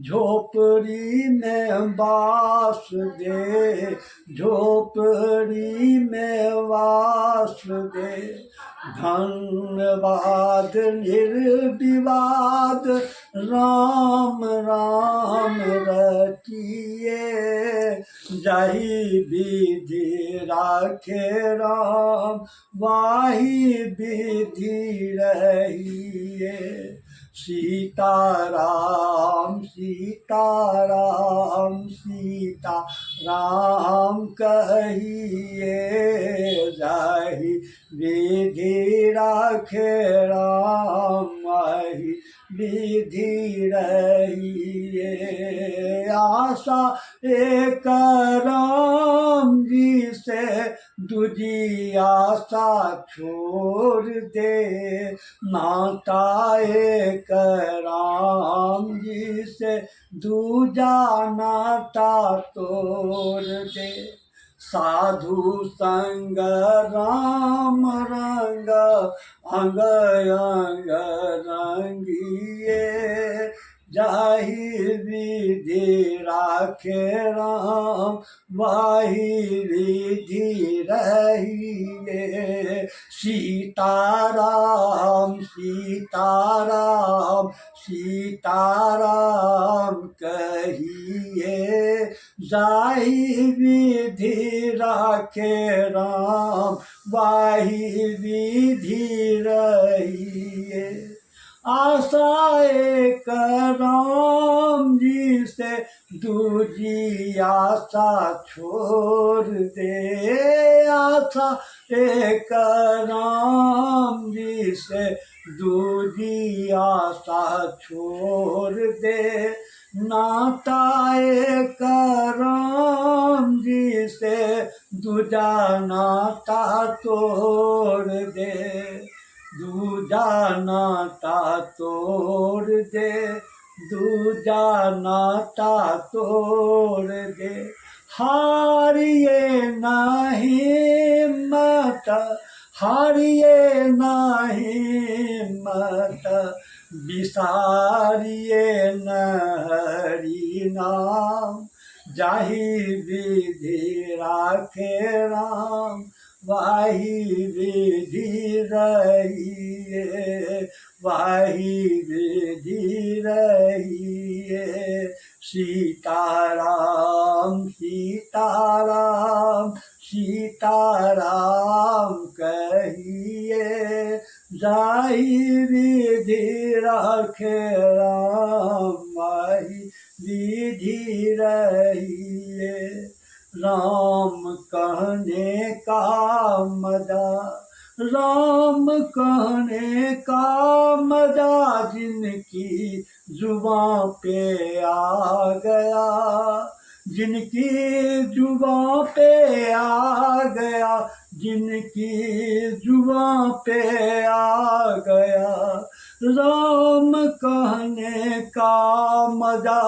S1: झोपड़ी में बास दे, झोपड़ी में वास दे। धन्यवाद निर्विवाद राम राम रचिए, जाही विधि राखे राम, वाही विधि रहिए। सीताराम सीताराम सीताराम कहिए, जाही विधि राखे राम, वही विधि रहिए। आशा एक राम जी से दूजी आशा छोड़ दे, नाता एक राम जी से दूजा नाता तोड़ दे। साधु संग राम रंग, अंग अंग रंगिए, जाही विधि राखे राम, वाही विधि रहिए। सीताराम सीताराम सीताराम कहिए, जाही विधि राखे राम, वाही विधि रहिए। आशा एक राम जी से दूजी आशा छोड़ दे, आशा एक राम जी से दूजी आशा छोड़ दे, नाता एक राम जी से दूजा नाता तोड़ दे, दूजा नाता तोड़ दे, दूजा नाता तोड़ दे। हारिए नहीं मत, हारिए नहीं मत, बिसारिए न हरि नाम, जाही विधि राखे राम, वाही विधि रहिए, वाही विधि रहिए। सीताराम सीताराम सीताराम कहिए, जाही विधि राखे राम, वाही विधि रहिए। राम कहने का मजा, राम कहने का मजा, जिनकी जुबां पे आ गया, जिनकी जुबां पे आ गया, जिनकी जुबां पे आ गया। राम कहने का मजा,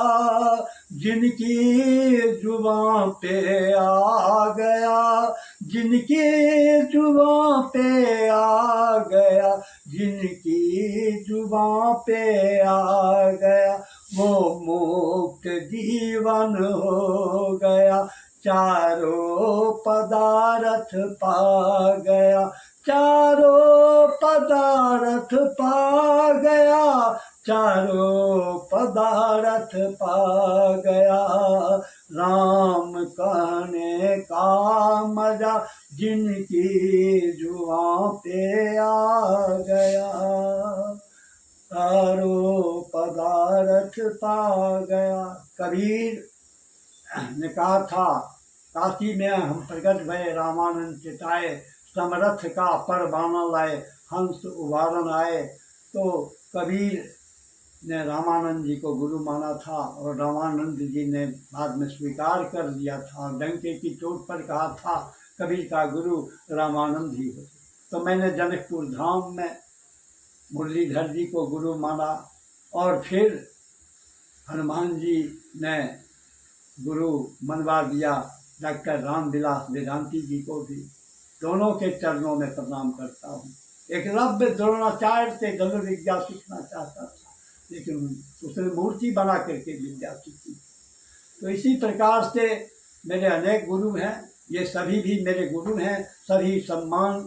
S1: जिनकी जुबां पे आ गया, जिनकी जुबां पे आ गया, जिनकी जुबां पे आ गया, वो मुक्त जीवन हो गया, चारों पदार्थ पा गया, चारों पदार्थ पा गया, चारों पदार्थ पा गया। राम कहने का मजा जिनकी जुआ पे आ गया, तारो पदारथ पा गया। कबीर ने कहा था, काशी में हम प्रकट भय रामानंद चिताए, समरथ का परवाना लाए, हंस उबारन आए। तो कबीर ने रामानंद जी को गुरु माना था और रामानंद जी ने बाद में स्वीकार कर लिया था। डंके की चोट पर कहा था कबीर का गुरु रामानंद जी हो। तो मैंने जनकपुर धाम में मुरलीधर जी को गुरु माना और फिर हनुमान जी ने गुरु मनवा दिया डॉक्टर रामविलास वेदांती जी को भी। दोनों के चरणों में प्रणाम करता हूँ। एकलव्य द्रोणाचार्य से धनुर्विद्या सीखना चाहता था, लेकिन उसने मूर्ति बना करके विद्या सीखी। तो इसी प्रकार से मेरे अनेक गुरु हैं, ये सभी भी मेरे गुरु हैं, सभी सम्मान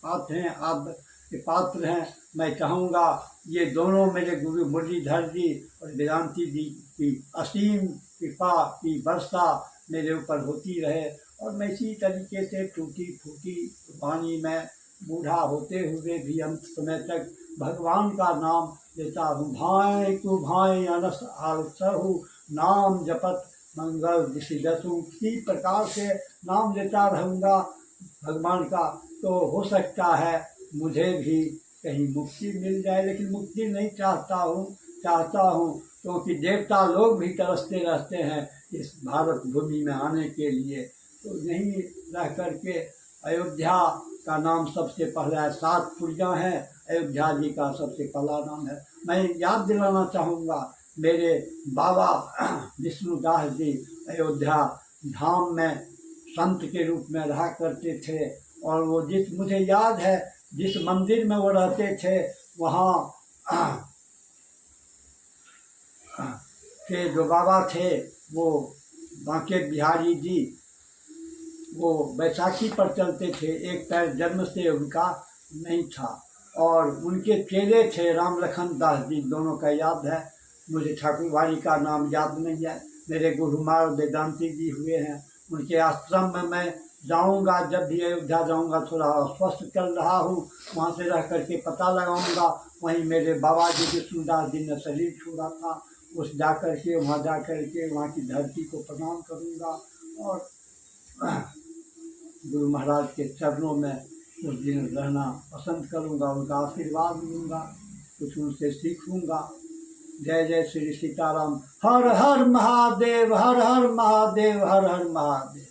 S1: पात्र हैं, आप के पात्र हैं। मैं चाहूँगा ये दोनों मेरे गुरु मुरलीधर जी और वेदांती जी की असीम कृपा की वर्षा मेरे ऊपर होती रहे और मैं इसी तरीके से टूटी फूटी वाणी में बूढ़ा होते हुए भी अंत समय तक भगवान का नाम लेता हूँ। भाई तू भाई अनस आलसहु, नाम जपत मंगल दिशिदसु। इसी प्रकार से नाम लेता रहूँगा भगवान का, तो हो सकता है मुझे भी कहीं मुक्ति मिल जाए। लेकिन मुक्ति नहीं चाहता हूँ क्योंकि देवता लोग भी तरसते रहते हैं इस भारत भूमि में आने के लिए। तो यहीं रह करके अयोध्या का नाम सबसे पहला है, 7 पुरियाँ हैं, अयोध्या जी का सबसे पहला नाम है। मैं याद दिलाना चाहूँगा मेरे बाबा विष्णुदास जी अयोध्या धाम में संत के रूप में रहा करते थे और वो मुझे याद है जिस मंदिर में वो रहते थे वहाँ के जो बाबा थे वो बांके बिहारी जी, वो बैसाखी पर चलते थे, एक पैर जन्म से उनका नहीं था और उनके चेले थे राम लखन दास जी, दोनों का याद है। मुझे ठाकुर वाली का नाम याद नहीं है। मेरे गुरुमार वेदांती जी हुए हैं, उनके आश्रम में मैं जाऊंगा, जब भी अयोध्या जाऊंगा थोड़ा स्वस्थ चल रहा हूँ, वहाँ से रह करके पता लगाऊंगा। वहीं मेरे बाबा जी विष्णुदास जी ने शरीर छोड़ा था, उस जा कर के वहाँ की धरती को प्रणाम करूँगा और गुरु महाराज के चरणों में कुछ दिन रहना पसंद करूँगा, उनका आशीर्वाद लूँगा, कुछ उनसे सीखूँगा। जय जय श्री सीताराम। हर हर महादेव, हर हर महादेव, हर हर महादेव।